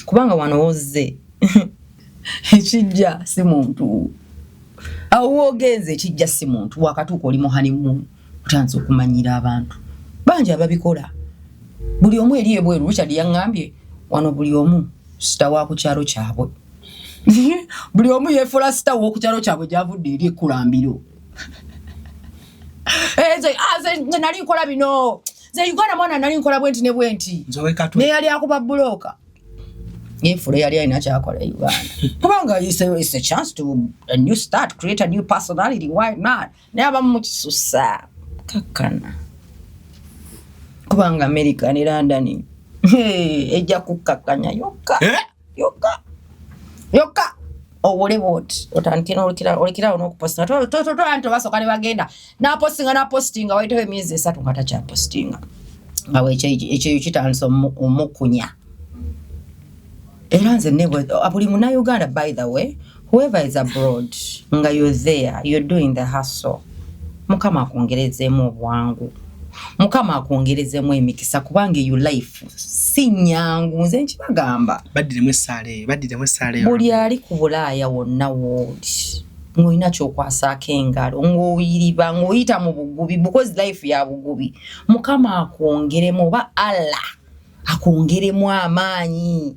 kubanga wano ozze ekijja si muntu awo ogenze ekijja si muntu wakatuuka oli mu honeymoon otanze okumanyira abantu bangi ababikola buli omu eri ebweru Richard yaŋŋambye wano buli omu sita wa ku kyalo kyabwe buli omu yefuula sita wa ku kyalo kyabwe gyavudde eri ekkulambiro nze nali nkola bino nze Uganda mwana nali nkola bwenti ne bwenti naye yali akuba buloka yefuula yali alina kyakola Uganda kubanga it's a chance to a new start, create a new personality, why not? Naye abamu mukisusa kakkana kubanga America ne London ejja kukakkanya yokka obule bot otandikira olikira n'okupostinga anti basooka ne bagenda n'apostinga wayitawo emyezi 3 nga takyapostinga nga ekyeyo kitandisa omukunya era nze buli Munnayuganda, by the way, whoever is abroad nga you're there, you're doing the hustle, Mukama akwongerezeemu obwangu, Mukama akwongerezeemu emikisa kubanga you life si nnyangu. Nze nkibagamba baddiremu essaale buli ali ku Bulaaya wonna wooli ng'olina kyokwasaako engalo ng'oyiriba ng'oyita mu bugubi because life ya bugubi. Mukama akwongeremu oba Allah akwongeremu amaanyi,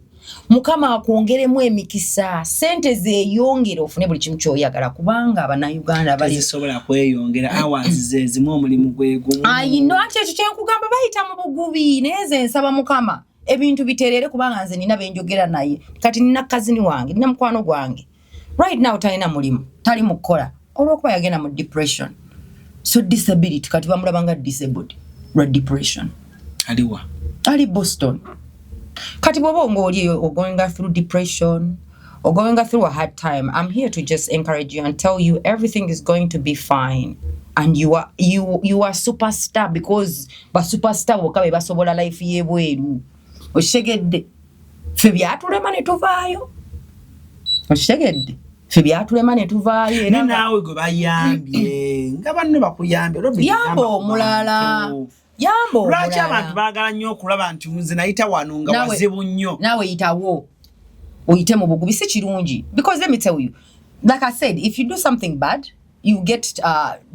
Mukama akwongeremu emikisa, sente zeeyongere ofune buli kimu ky'oyagala kubanga Abannayuganda zisobola kweyongera hours zezimu omulimu gwe gumu. Anti ekyo kyenkugamba bayita mu bugubi naye nze nsaba Mukama ebintu bitereere kubanga nze nina benjogera naye kati nina kazini wange nina mukwano gwange right now talina mulimu tali mu kukola olw'okuba yagenda mu depression, so disability kati bamulabanga disabled lwa depression. Aliwa ali Boston. Kati bwoba ng'oli going through depression or going through a hard time, I'm here to just encourage you and tell you everything is going to be fine. And you are superstar because ba superstar wakabe basobola life yebweru. Oshegedde fe byatulema ne tuvaayo. Oshegedde fe byatulema ne tuvaayo era naawe gwe bayambye nga banne bakuyambye yambo mulala. Lwaki abantu baagala nnyo okulaba nti nze nayita wano nga wazibu nnyo naawe yitawo oyite mu bugubi si kirungi because let me tell you, like I said, if you do something bad you get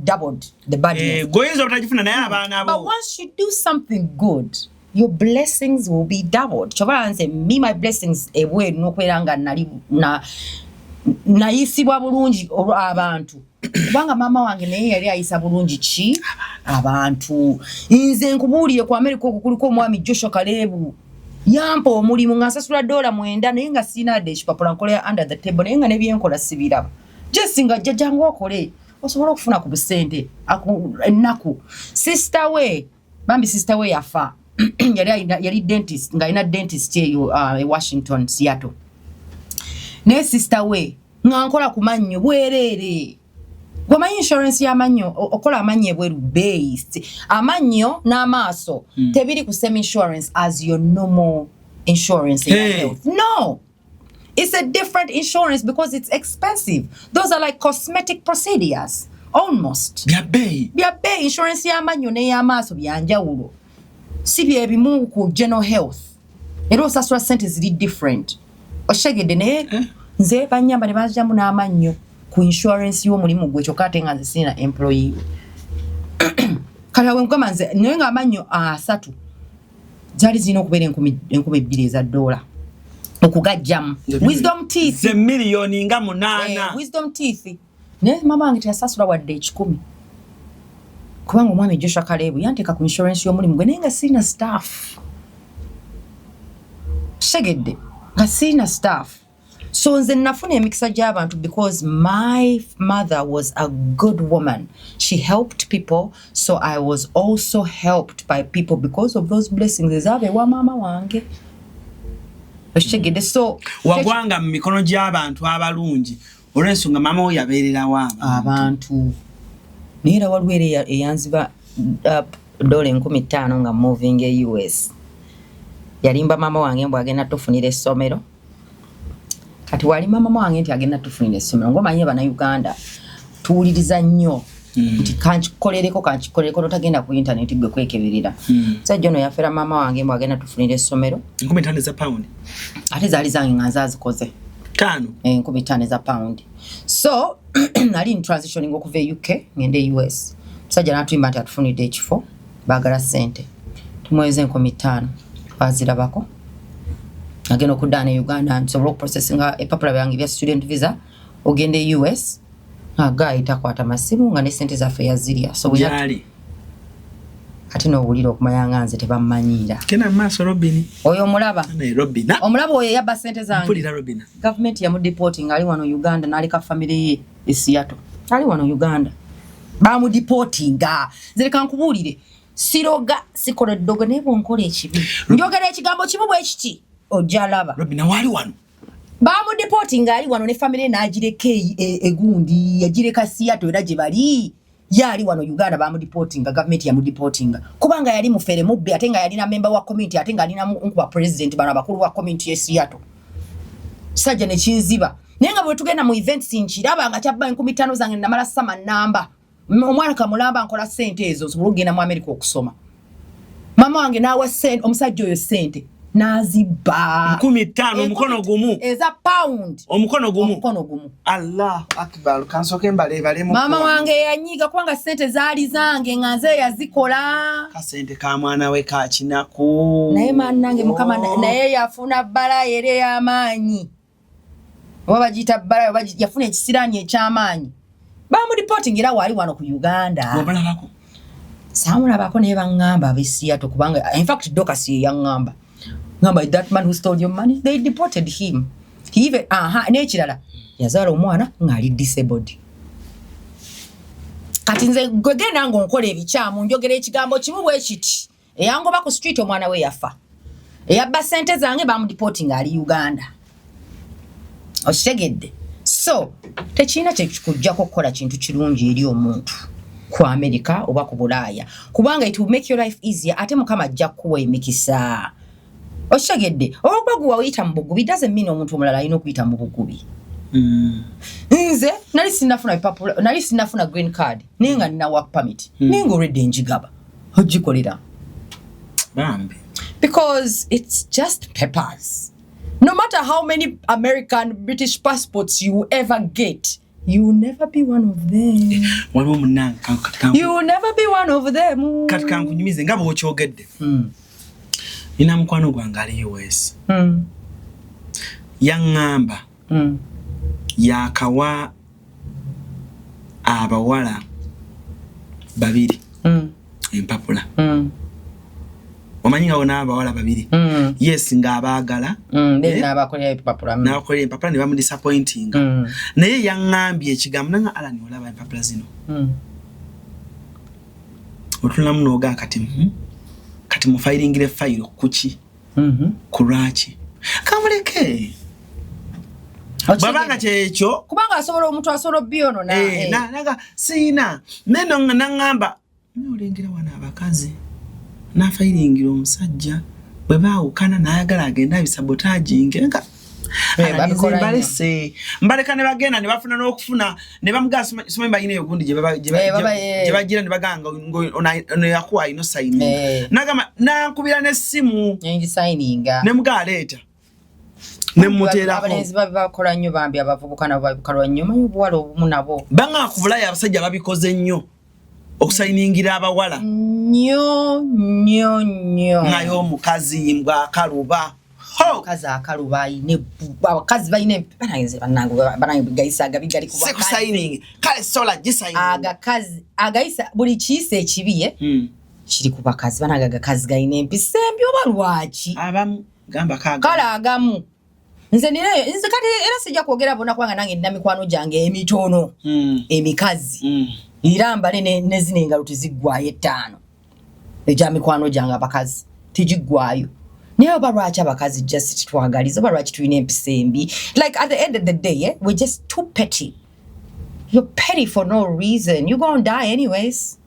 doubled the badness. Goyinza obutajifuna naye abaana abo. But once you do something good your blessings will be doubled. Chobola nze my blessings ebweru n'okwera nga nali nayisibwa bulungi abantu kubanga mama wange naye yali ayisa bulungi ki abantu. Nze nkubuulire ku America okukuliko omwami Joshua Kalebu yampa omulimu nga nsasula $9 naye nga sina de ekipapula nkolera under the table naye nga ne byenkola sibiraba just nga jjajjangu okole osobola okufuna ku busente ennaku. Sister we yafa yali dentist nga alina dentist eyo e Washington Seattle naye sister we nga nkola ku mannyo bwereere. Gwamanyi insurance y'amannyo okola amannyo ebweru based amannyo n'amaaso tebiri ku same insurance as your normal insurance in health. No, it's a different insurance because it's expensive. Those are like cosmetic procedures almost. Bya bay insurance y'amannyo n'ey'amaaso byanjawulo si byebimu ku general health era osasula sente ziri different. Oshegedde naye nze banyamba ne bazjamu n'amannyo ku insurance y'omulimu gwe kyokka ate nga nze sina employee. Kale awe nkugamba nze naye nga amannyo 3 zaali zirina okubeera $2,000 okugajjamu. Wisdom teeth ze miliyoni nga 8. Wisdom teeth naye mama wange teyasasula wadde 10 kubanga omwami Joshua Kalebu yanteeka ku insurance y'omulimu gwe naye nga sirina staff. Segedde nga sirina staff. So nze nafuna emikisa gy'abantu because my mother was a good woman. She helped people, so I was also helped by people because of those blessings ezabeewa maama wange. Oshegedde so wagwanga mu mikono gy'abantu abalungi olw'ensonga maama we yabeererawo abantu. Naye era waliwo era eyanziba $15 nga moving e US. Yalimba maama wange mbw agenda tufunira essomero. Kati walima mama wange nti agenda tufunira essomero ng'omanyi Bannayuganda tuwuliriza nnyo nti kankikoleko totagenda ku internet gwe kwekeberera. Sajja ono yafera maama wange mbw agenda tufunira essomero. £5 za pound ate zaali zange nga nzazikoze 5 £5 za pound. So nali in transitioning okuva e UK ngende e US. Sajja n'atuyimba nti atufunidde ekifo baagala ssente tumweze £5 twazirabako agenda okuddaana e Uganda nsobola okuprocessinga epapula byange bya student visa ogende US agayi takwata masimu nga ne sente zaffe yazirya so Jali. Ate n'owulira okumanya nga nze tebammanyiira Kena maaso Robin. Oyo omulaba Robina. Omulaba oyo yabba sente zange. Mpulira Robina. Government yamudeporting ali wano Uganda n'aleka family ye e Seattle. Ali wano Uganda. Bamudeportinga. Nze leka nkubuulire. Siroga sikola ddogo ne bonkola ekibi. Njogera ekigambo kimu bwe kiti. Ojalaba. Robina wali wano. Bamudeportinga ali wano ne family n'agireka egundi yagireka Seattle era gye bali. Yali wano Uganda bamudeportinga government yamudeportinga kubanga yali mufere mubbe ate nga yali na member wa community ate nga alina nkuba president bana bakulu wa community ye Seattle sajja ne kinziba nenga bwe tugenda mu events nkiraba nga kyabba 15 zange na mala sama namba omwana kamulamba nkola sente ezo so bulugenda mu America okusoma mama wange nawe sente omusajja oyo sente naziba 15 omukono gumu eza pound omukono gumu Allah akbar kansoke mbale mu mama wange yanyiga kwanga sente zaali zange nganze yazikola ka sente ka mwana we ka kinaku naye mannange mukama naye yafuna bala yere y'amaanyi wabajita bala yafuna ekisirani eky'amaanyi bamu reporting era wali wano ku Uganda wabalako samulabako ne bangamba abesiato kubanga in fact Docas ye yangamba ngamba that man who stole your money they deported him he even nekirala yazala omwana ngali disabled kati nze gwegenda ngo nkola ebikyamu njogera ekigambo kimu bwe kiti eyangoba ku street omwana we yafa eyabba sente zange bamu deporting ali Uganda okitegedde so tekina kyekikujja kukola kintu kirungi eri omuntu ku America oba ku Bulaaya kubanga it will make your life easier ate mukama ajja kuwa emikisa okitegedde okubaguwa wiyita mu bugubi doesn't mean omuntu omulala alina okuyita mu bugubi nze nali sinafuna green card nenga nina work permit nenga already njigaba ogikolera bambi because it's just papers. No matter how many American British passports you ever get, you will never be one of them. Waliwo munanga katika You will never be one of them. katika nkunyumize ngabo okyogedde ina mukwano gwange ali US yaŋŋamba yakawa abawala babiri empapula omanyi nga wona abawala babiri yes nga abaagala n'abakolera empapula n'abakolera empapula ne bamu disappointinga naye yaŋŋambye ekigambo nanga Alan olaba empapula zino otulamu nooga kati mufairingire fayiro kuki kulwaki kamuleke babanga kyekyo kubanga asobola omuntu asobola byono naga siina neno naŋŋamba olengera wana abakazi nafairingira omusajja bwe baawukana n'ayagala agenda abisabotaginge nga mbaleka ne bagenda ne bafuna n'okufuna ne bamugala simanyi balina eyo gundi gye bagira ne baganga ono yakuwa ino sayininga nagamba nankubira n'essimu ne mugala leeta ne muteerako abalenzi bakola nnyo bambi abavubuka nabo babikalwa nnyo manyi obuwala obumu nabo banga ku Bulaaya abasajja babikoze nnyo okusayiningira abawala nnyo nayo omukazi mbwa akaluba kazi akaluba ayine abakazi bayine banange bigayisa agabigali kuba sekusayiningi kale sola gisayiningi agayisa buli kiyisa ekibi kiri ku bakazi banange agakazi gayina empisa embi oba lwaki abamu gamba kale agamu nze kati era sijja kwogera bona kubanga nange nina mikwano gyange emitono emikazi era mbale nezina engalo teziggwayo 5 eja mikwano gyange abakazi tegiggwayo naye oba lwaki abakazi just twagaliza oba lwaki tulina empisa embi like at the end of the day we're just too petty. You're petty for no reason. You're gonna die anyways.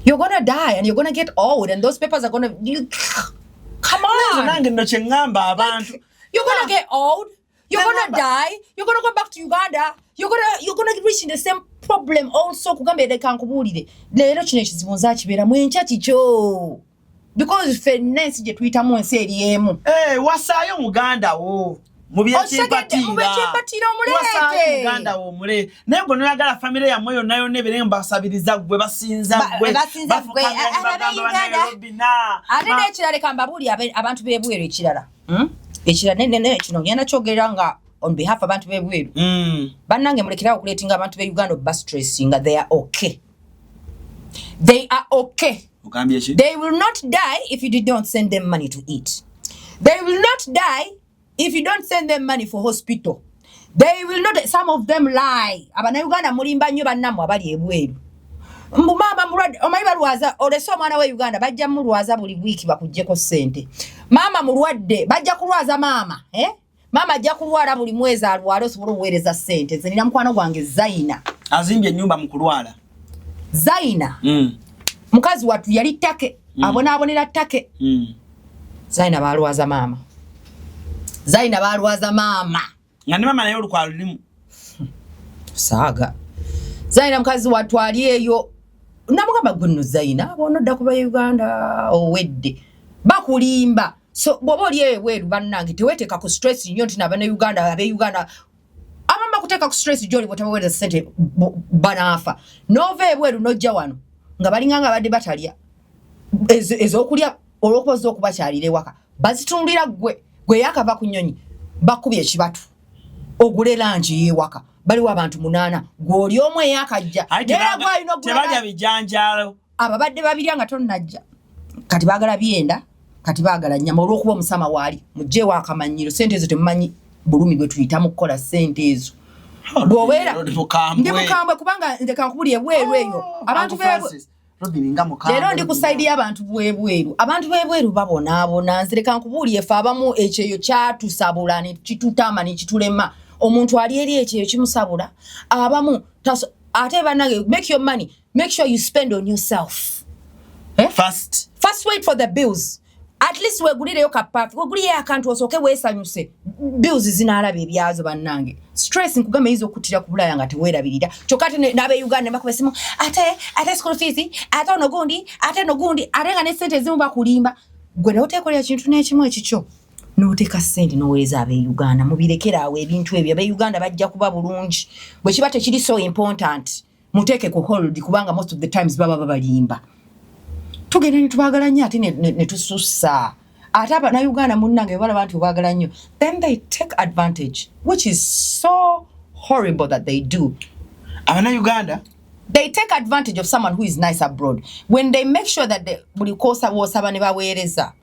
You're gonna die and you're gonna get old and those papers are gonna come on. You're gonna get old. You're gonna die. You're gonna go back to Uganda. You're gonna reach in the same problem also. Kugambe de kankubulire. Lero kino ekizibunza kibera mwencha kicho. Because finance je twita mu nsi eriemu. Wasayo Uganda wo. Mubyekipatira omulete. Uganda wo mule. Nembo noyagala family ya moyo nayo nebere mbasabiriza gwe basinza gwe. Ate nekirala kambabuli abantu bebwero ekirala. ekira nene kino ngenda kyogeranga on behalf abantu b'ebweru bannange mulekerawo okuleetinga abantu be Uganda ba stressinga. They are okay. They are okay. They will not die if you don't send them money to eat. They will not die if you don't send them money for hospital. They will not. Some of them lie. Abana Uganda mulimba nnyo bannamu abali ebweru. Mbu mama mulwadde omanyi balwaza oleso omwana we Uganda bajja mulwaza buli wiki bakujjeko sente. Mama mulwadde bajja kulwaza mama mama ajja kulwala buli mwezi alwala osobola okuweereza sente. Nze nina mukwano gwange Zaina azimbye ennyumba mu kulwala. Zaina mukazi watu yali ttake abonabonera ttake. Zaina balwaza mama. Zaina balwaza mama nga ne mama naye olukwalo lulimu saaga. Zaina mukazi watu ali eyo namugamba gunno Zaina abonodda kuba Uganda owedde bakulimba. So bwoba oli ebweru bannange teweteeka ku stress nnyo nti nabana Uganda abe Uganda abamba kuteeka ku stress gyoli bwetabaweereza sente banaafa nova ebweru nojja wano nga balinganga badde batalya ez'okulya olw'okuba okubakyalira ewaka bazitundira gwe yakava ku nnyonyi bakubye ekibatu ogule langi y'ewaka baliwo abantu 8 gw'oli omu eyakajja era gwalina tebalya bijanjaalo ababadde babirya nga tonnajja kati baagala byenda kati baagala nnyama olw'okuba omusama waali mugjeewo akamanyiro sente ezo temumanyi bulumi bwe tuyita mu kukola sente ezo bw'obeera ndi mukambwe kubanga nze kankubuli ebweru eyo abantu leero ndi ku sayidi y'abantu bwebweru. Abantu b'ebweru babonaabona nze leka nkubuulire ffe abamu ekyeyo kyatusabula ne kitutama ne kitulema. Omuntu ali eri ekyeyo kimusabula abamu ate bannange make your money make sure you spend on yourself first wait for the bills. At least wegulireyo kapafi weguliye akantu osooke weesanyuse bills zinaalaba ebyazo bannange. Stress nkugamba izo okutira ku Bulaya nga teweerabirira kyokka ate n'abe Uganda bakuba essimu ate school fees ate nogundi ate nga ne sente ezimu bakulimba gwe n'oteekolera kintu n'ekimu ekikyo n'oteeka sente n'oweereza abe Uganda mubirekera awo ebintu ebyo abe Uganda bajja kuba bulungi bwe kiba tekiri so important muteeke ku hold kubanga most of the times baba babalimba. Tugenda netubagala nnyo ate ne tusussa ate abana Uganda munnange bala bantu bagala nnyo then they take advantage which is so horrible that they do. Abana Uganda they take advantage of someone who is nice abroad when they make sure that buli kosa wosaba ne baweereza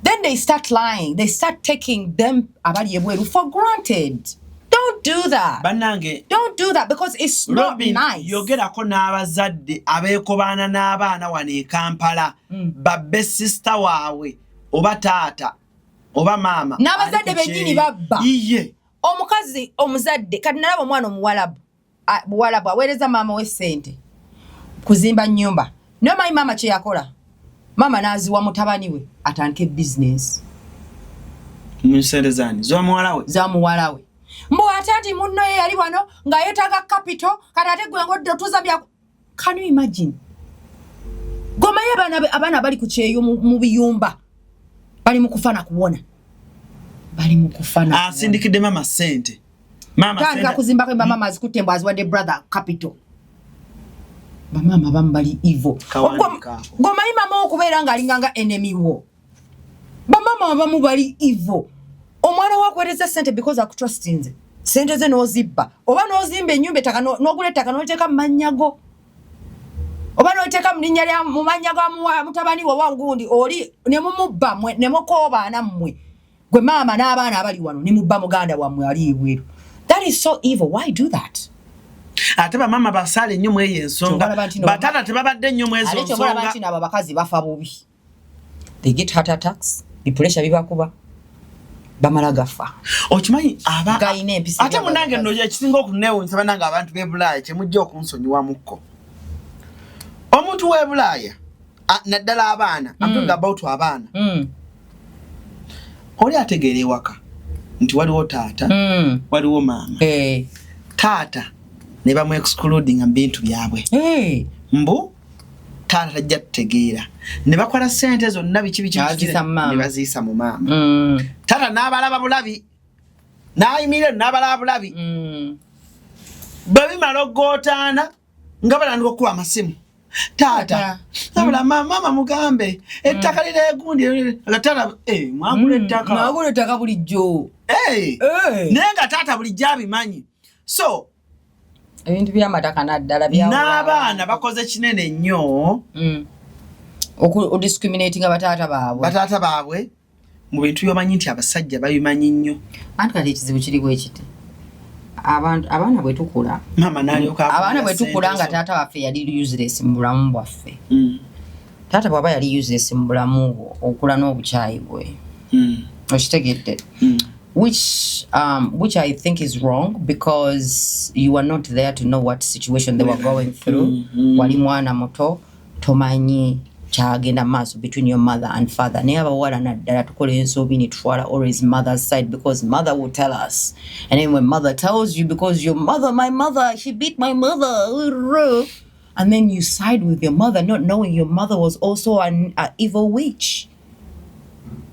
then they start lying, they start taking them abali ebweru for granted. Don't do that. Banange. Don't do that because it's not nice. Yogerako n'abazadde abeekobaana n'abaana wano e Kampala babbe sister waawe oba taata oba maama n'abazadde bennyini babba. Iye Omukazi omuzadde kati nalaba omwana omuwalabu aweereza maama we sente kuzimba nnyumba nomanyi maama kye yakola maama n'aziwa mutabani we atandike business. Musente zani za muwala we mbo atati munno ye yali wano nga yetaaga capital kati ate gwe ngodde otuuza bya. Can you imagine? Gomaye abana bali ku kyeyo mu biyumba bali mu kufana kuwona bali mu kufana asindikidde mama sente sente kuzimba kwa mama azikutte mbo aziwadde brother capital bamama bambali evil. Gomaye mama okubeera nga alinganga enemy wo bamama abamu bali evil. Omwana wakuweereza sente because akutrustinze sente ze n'ozibba oba n'ozimba ennyumba ettaka n'ogula ettaka n'oteeka mu mannyago oba n'oteeka mu linnya lya mu mannyago mutabani wa wangundi oli ne mumubba mmwe ne mukoobaana mmwe gwe maama n'abaana abali wano ne mubba muganda wammwe ali ebweru. That is so evil. Why do that? Ate bamama basaala ennyo mu eyo ensonga bataata tebabadde nnyo mu ezo nsonga. Ate ky'obalaba nti n'abo abakazi bafa bubi. They get heart attacks, pressure bibakuba bamala gafa. Okimanyi ate munange nno ekisinga okuneewuunyisa bannange abantu b'e Bulaaya kye mujja okunsonyiwamukko. Omuntu w'e Bulaaya naddala abaana I'm talking about abaana oli ategeera ewaka nti waliwo taata waliwo maama taata ne bamu excluding bintu byabwe mbu taata tajja tutegeera ne bakola sente zonna biki ne baziisa mu maama taata n'abalaba bulabi n'ayimirira n'abalaba bulabi bwe bimala oggootaana nga balandika okukuba amasimu Tata abula mama mugambe ettaka lile gundi tata mwagula ettaka bulijjo nenga tata bulijjo abimanyi so ebintu by'amataka naddala bya n'abaana bakoze kinene nnyo discriminating bataata baabwe mu bintu byomanyi nti abasajja babimanyi nnyo anti kati ekizibu kiri bwe kiti abaana bwe tukula mama nalyoka abaana bwe tukula nga taata waffe yali useless mu bulamu bwaffe taata bwaba yali useless mu bulamu okula n'obukyayi bwe okitegedde which I think is wrong because you are not there to know what situation they were going through. Wali mwana muto tomanyi kyagenda maaso between your mother and father. Never wala naddala tukole ensobi ni twala always mother's side because mother will tell us. And then when mother tells you because your mother, my mother, she beat my mother. And then you side with your mother not knowing your mother was also an evil witch.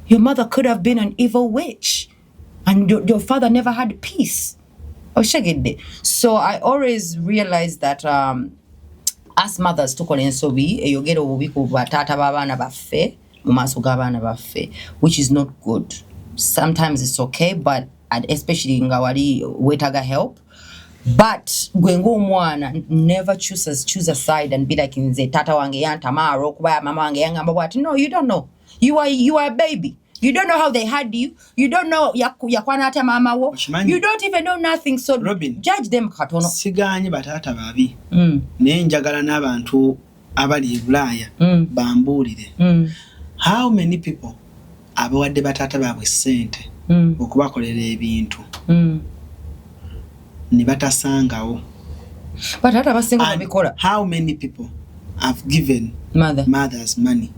Your mother could have been an evil witch. And your father never had peace. So I always realized that as mothers tukole ensobi eyogera obubi ku bataata b'abaana baffe mu maaso g'abaana baffe, which is not good. Sometimes it's okay, but especially nga wali wetaga help. But gwe ng'omwana never choose a side and be like nze taata wange yantamaro kuba mama wange yangamba bwati. No, you don't know. You are a baby. You don't know how they had you. You don't know yakwana ate mama wo. You don't even know nothing. So Robin, judge them katono. Siganye batata babi. Naye njagala n'abantu abali Bulaya bambulire. How many people abawadde batata baabwe ssente okubakolera ebintu ne batasangawo? Batata basinga babikola. How many people have given mothers money?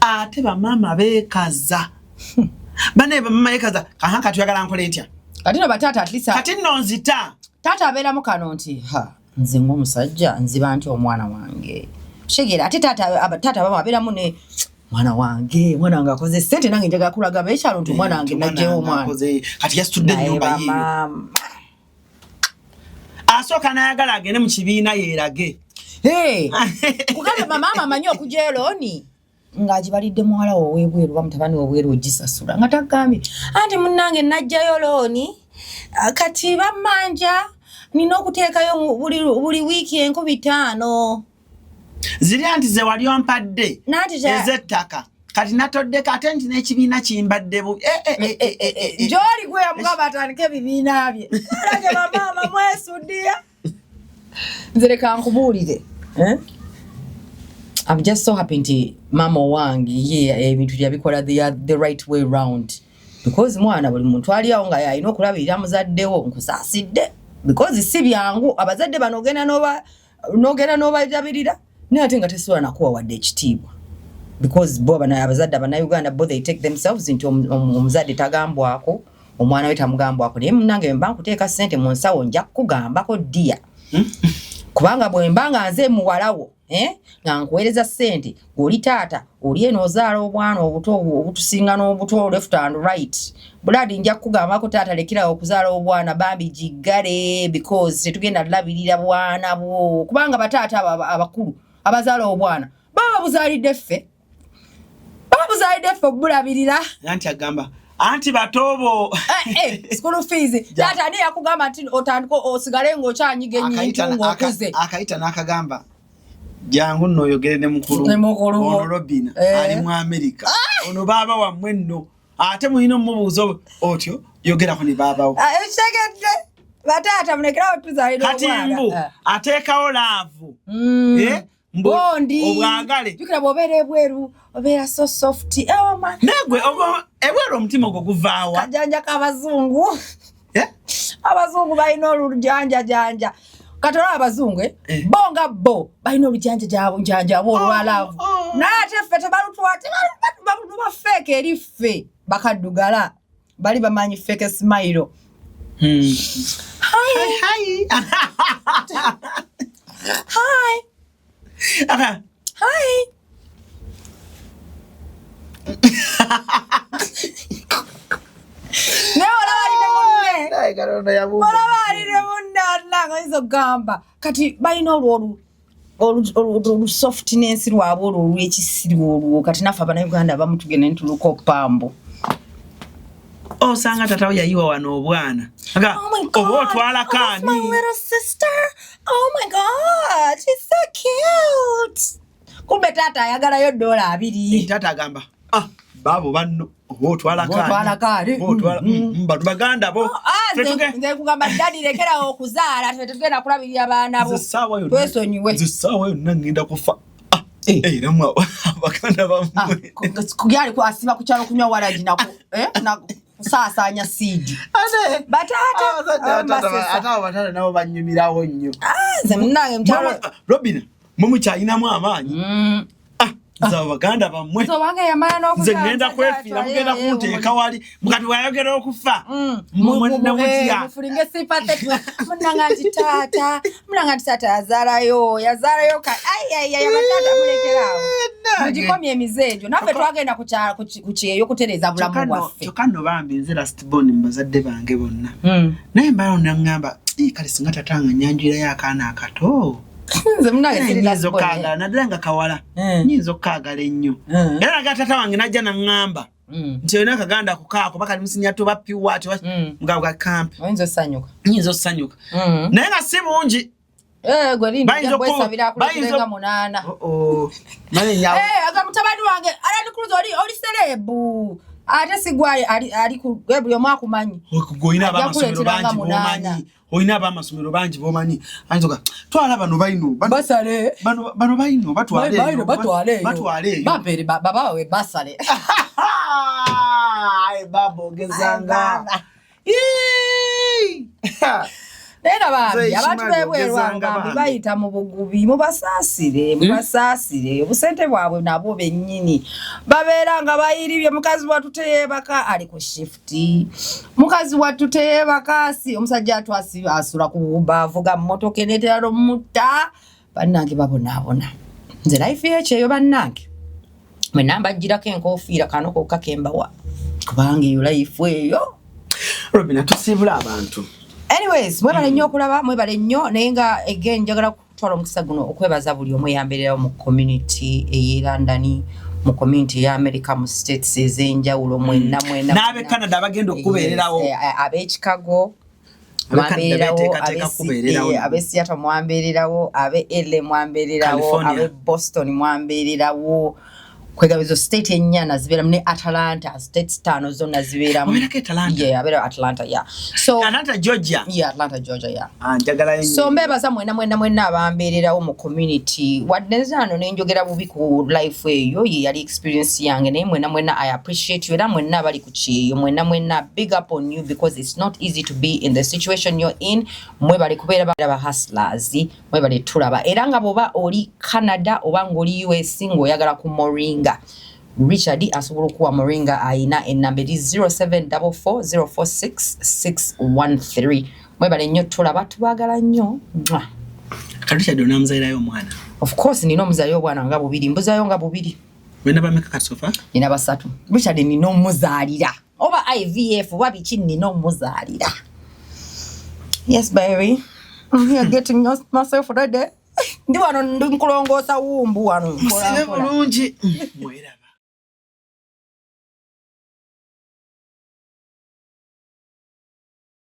Ate bamama beekaza bane bamama beekaza kahanka tuyagala nkole ntya kati no batata at least kati nno nzita tata abeera mu kano nti nze ng'omusajja nziba nti omwana wange shegera ate tata baba abeera mu ne mwana wange akoze ssente nange njagala kulaga beekyalo nti omwana wange najjewo omwana kati yasitudde nnyumba yiyo asooka n'ayagala agende mu kibiina yeerage kugambe mama amanyi okujja elooni ng'agibalidde muwala wo ow'ebweru oba mutabani w'obweru ogisasula nga tagambye anti munnange najjayo looni kati bammanja nina okuteekayo buli wiiki 5,000 ziri anti ze wali ompadde ez'ettaka kati natoddeko ate nti n'ekibiina kimbadde bubi gy'oli gwe yamuga batandika ebibiina bye alage bamaama mwesuddiya nze leka nkubuulire I'm just so happy nti mama wange ebintu byabikola the right way round because mwana buli muntu ali awo nga yalina okulabirira muzaddewo nkusaasidde because si byangu abazadde bano n'ogenda n'obalabirira naye ate nga tesobola nakuwa wadde ekitiibwa because bo abazadde abannayuganda bo they take themselves nti omuzadde tagambwako omwana we tamugambwako naye munnange mba nkuteeka ssente mu nsawo nja kukugambako ddiya kubanga bwe mba nga nze muwalawo nga nkuweereza ssente oli taata oli eno ozaala obwana obuto obutusinga n'obuto left and right buladi nja kukugambako taata lekerawo okuzaala obwana bambi jiggale because tetugenda labirira bwana bwo kubanga bataata abakulu abazaala obwana baba buzaalidde ffe obulabirira anti agamba anti batobo school fees taata ani yakugamba nti otandika osigale ng'okyanyiga ennyintu ng'okuze akayita n'akagamba jangu nno oyogere ne mukulu ono Robin ali mu America ono baaba wammwe nno ate mulina omubuuza otyo yogerako ne baabawo ekigedde bataata mulekerawo tuzaalira obwana kati mbu ateekawo laavu mbondi obwagale jukira bw'obeera ebweru obeera so soft negwe ebweru omutima ogwo guvaawa kajanja k'abazungu abazungu balina olujanjajanja katola abazungu bonga bo balina olujanja jabo olwalaavu naye ate ffe tebalutwate balutuba feeke eri ffe bakaddugala bali bamanyi feeke smile Hi. Wala bali ne munne nanga izo gamba kati balina olwolu softness lwabo olw'ekisiri olwo kati naffe Abannayuganda abamu tugenda ne tuluka opambo. Osanga tatawo yayiwa wano obwana. Oba otwala kaani. My little sister. Oh my God, she's so cute. Kumbe tata ayagalayo $2. Tata agamba, babo banno otwala kaani. Otwala batu baganda bo. Nze kugamba daddy lekera okuzaala tugenda kulabirira abaana bo. Twesonyiwe. Zisawa yonna ngenda kufa. Namwe abaganda bamwe. Kugyali kwasiba ku kyalo kunywa walaji nako kusaasaanya seed. Batata nabo banyumirawo nnyo. Nze munnange mkyalo Robina mumukyayinamu amaanyi. Z'Abaganda bamwe. So wange yamala n'okuzaala. Nze ngenda kwefiira mugenda kunteeka wali mukati wayogera okufa. Namutya. Mufulinge sympathetic. Munnanga nti taata yazaalayo yabatata mulekerawo. Mugikomye emize egyo. Naffe twagenda ku kyeyo kutereza bulamu bwaffe. Kyokka nno bambi nze last born mu bazadde bange bonna. Naye mbaawo nangamba kale singa tatanga nyanjira y'akaana akato. Nze munnange siri last born. Kaagala naddala nga kawala. Nyinza okkaagala ennyo. Era nga tata wange najja naŋŋamba nti olina akaganda kukaako bakali musinyatu bapiwa ati mugabo camp. Nyinza osanyuka. Naye nga si bungi. Gwe lindi bwesabira akulenga 8. Agamutabani wange alani CRUZ oli celebu. Ate sigwaye ali ku buli omwe akumanyi. Goyina abamasomero bangi bomanyi. Oyina abamasomero bangi bomanyi. Anzoka twala bano bayino. Basale. Bano bayino batwale. Bayino batwale. Batwale. Bapere baba we basale. Ai babo gezanga. Nega babi abantu bebwerwanga bayita mu bugubi mubasaasire obusente bwabwe nabo bennyini babeera nga bayiribye mukazi watu teyebaka ali ku shifti mukazi watu teyebaka si omusajja atwasi asula ku bavuga mmotoka enetera mutta bannange babonabona nze life yeekyeyo bannange mwe namba girako enkofiira kano kokka kembawa kubanga eyo life eyo Robina tusibula abantu. Anyways, mwebale nnyo okulaba, mwebale nnyo naye nga again njagala kutwala omukisa guno okwebaza buli omu eyambeererawo mu community ey'e London, mu community ya America, mu states ez'enjawulo mwenna. N'ab'e Canada bagenda okubeererawo. Ab'e Chicago mwambeererawo, ab'e Seattle mwambeererawo, ab'e LA mwambeererawo, ab'e Boston mwambeererawo. Kwegabizo state ennyana zibeeramu ne Atlanta, states 5 zonna zibeeramu. Obeerako Atlanta? Yeah, abeera Atlanta, yeah. So Atlanta, Georgia? Yeah, Atlanta, Georgia, yeah. Njagala nnyo. So mbeebaza mwenna abambeererawo mu community. Wadde nzano nenjogera bubi ku life eyo ye yali experience yange naye mwenna I appreciate you era mwenna bali ku kyeyo mwenna big up on you because it's not easy to be in the situation you're in. Mwebale kubeera ba hustlers, mwebale tulaba. Era nga boba oli Canada oba ng'oli US ng'oyagala ku Moringa. Richard asobola okuwa Moringa ayina ennamba eri 0744046613. Mwebale nnyo tulaba tubagala nnyo. Richard onamuzairayo omwana? Of course nina omuzayo obwana nga bubiri, mbuzayo nga bubiri. Wena bameka kasofa? Nina basatu. Richard nina omuzaalira. Oba IVF oba biki nina omuzaalira. Yes baby. I'm here getting myself ready. Ndi wano ndi nkulongoosa wumbu wano. Musibe bulungi. Mwera.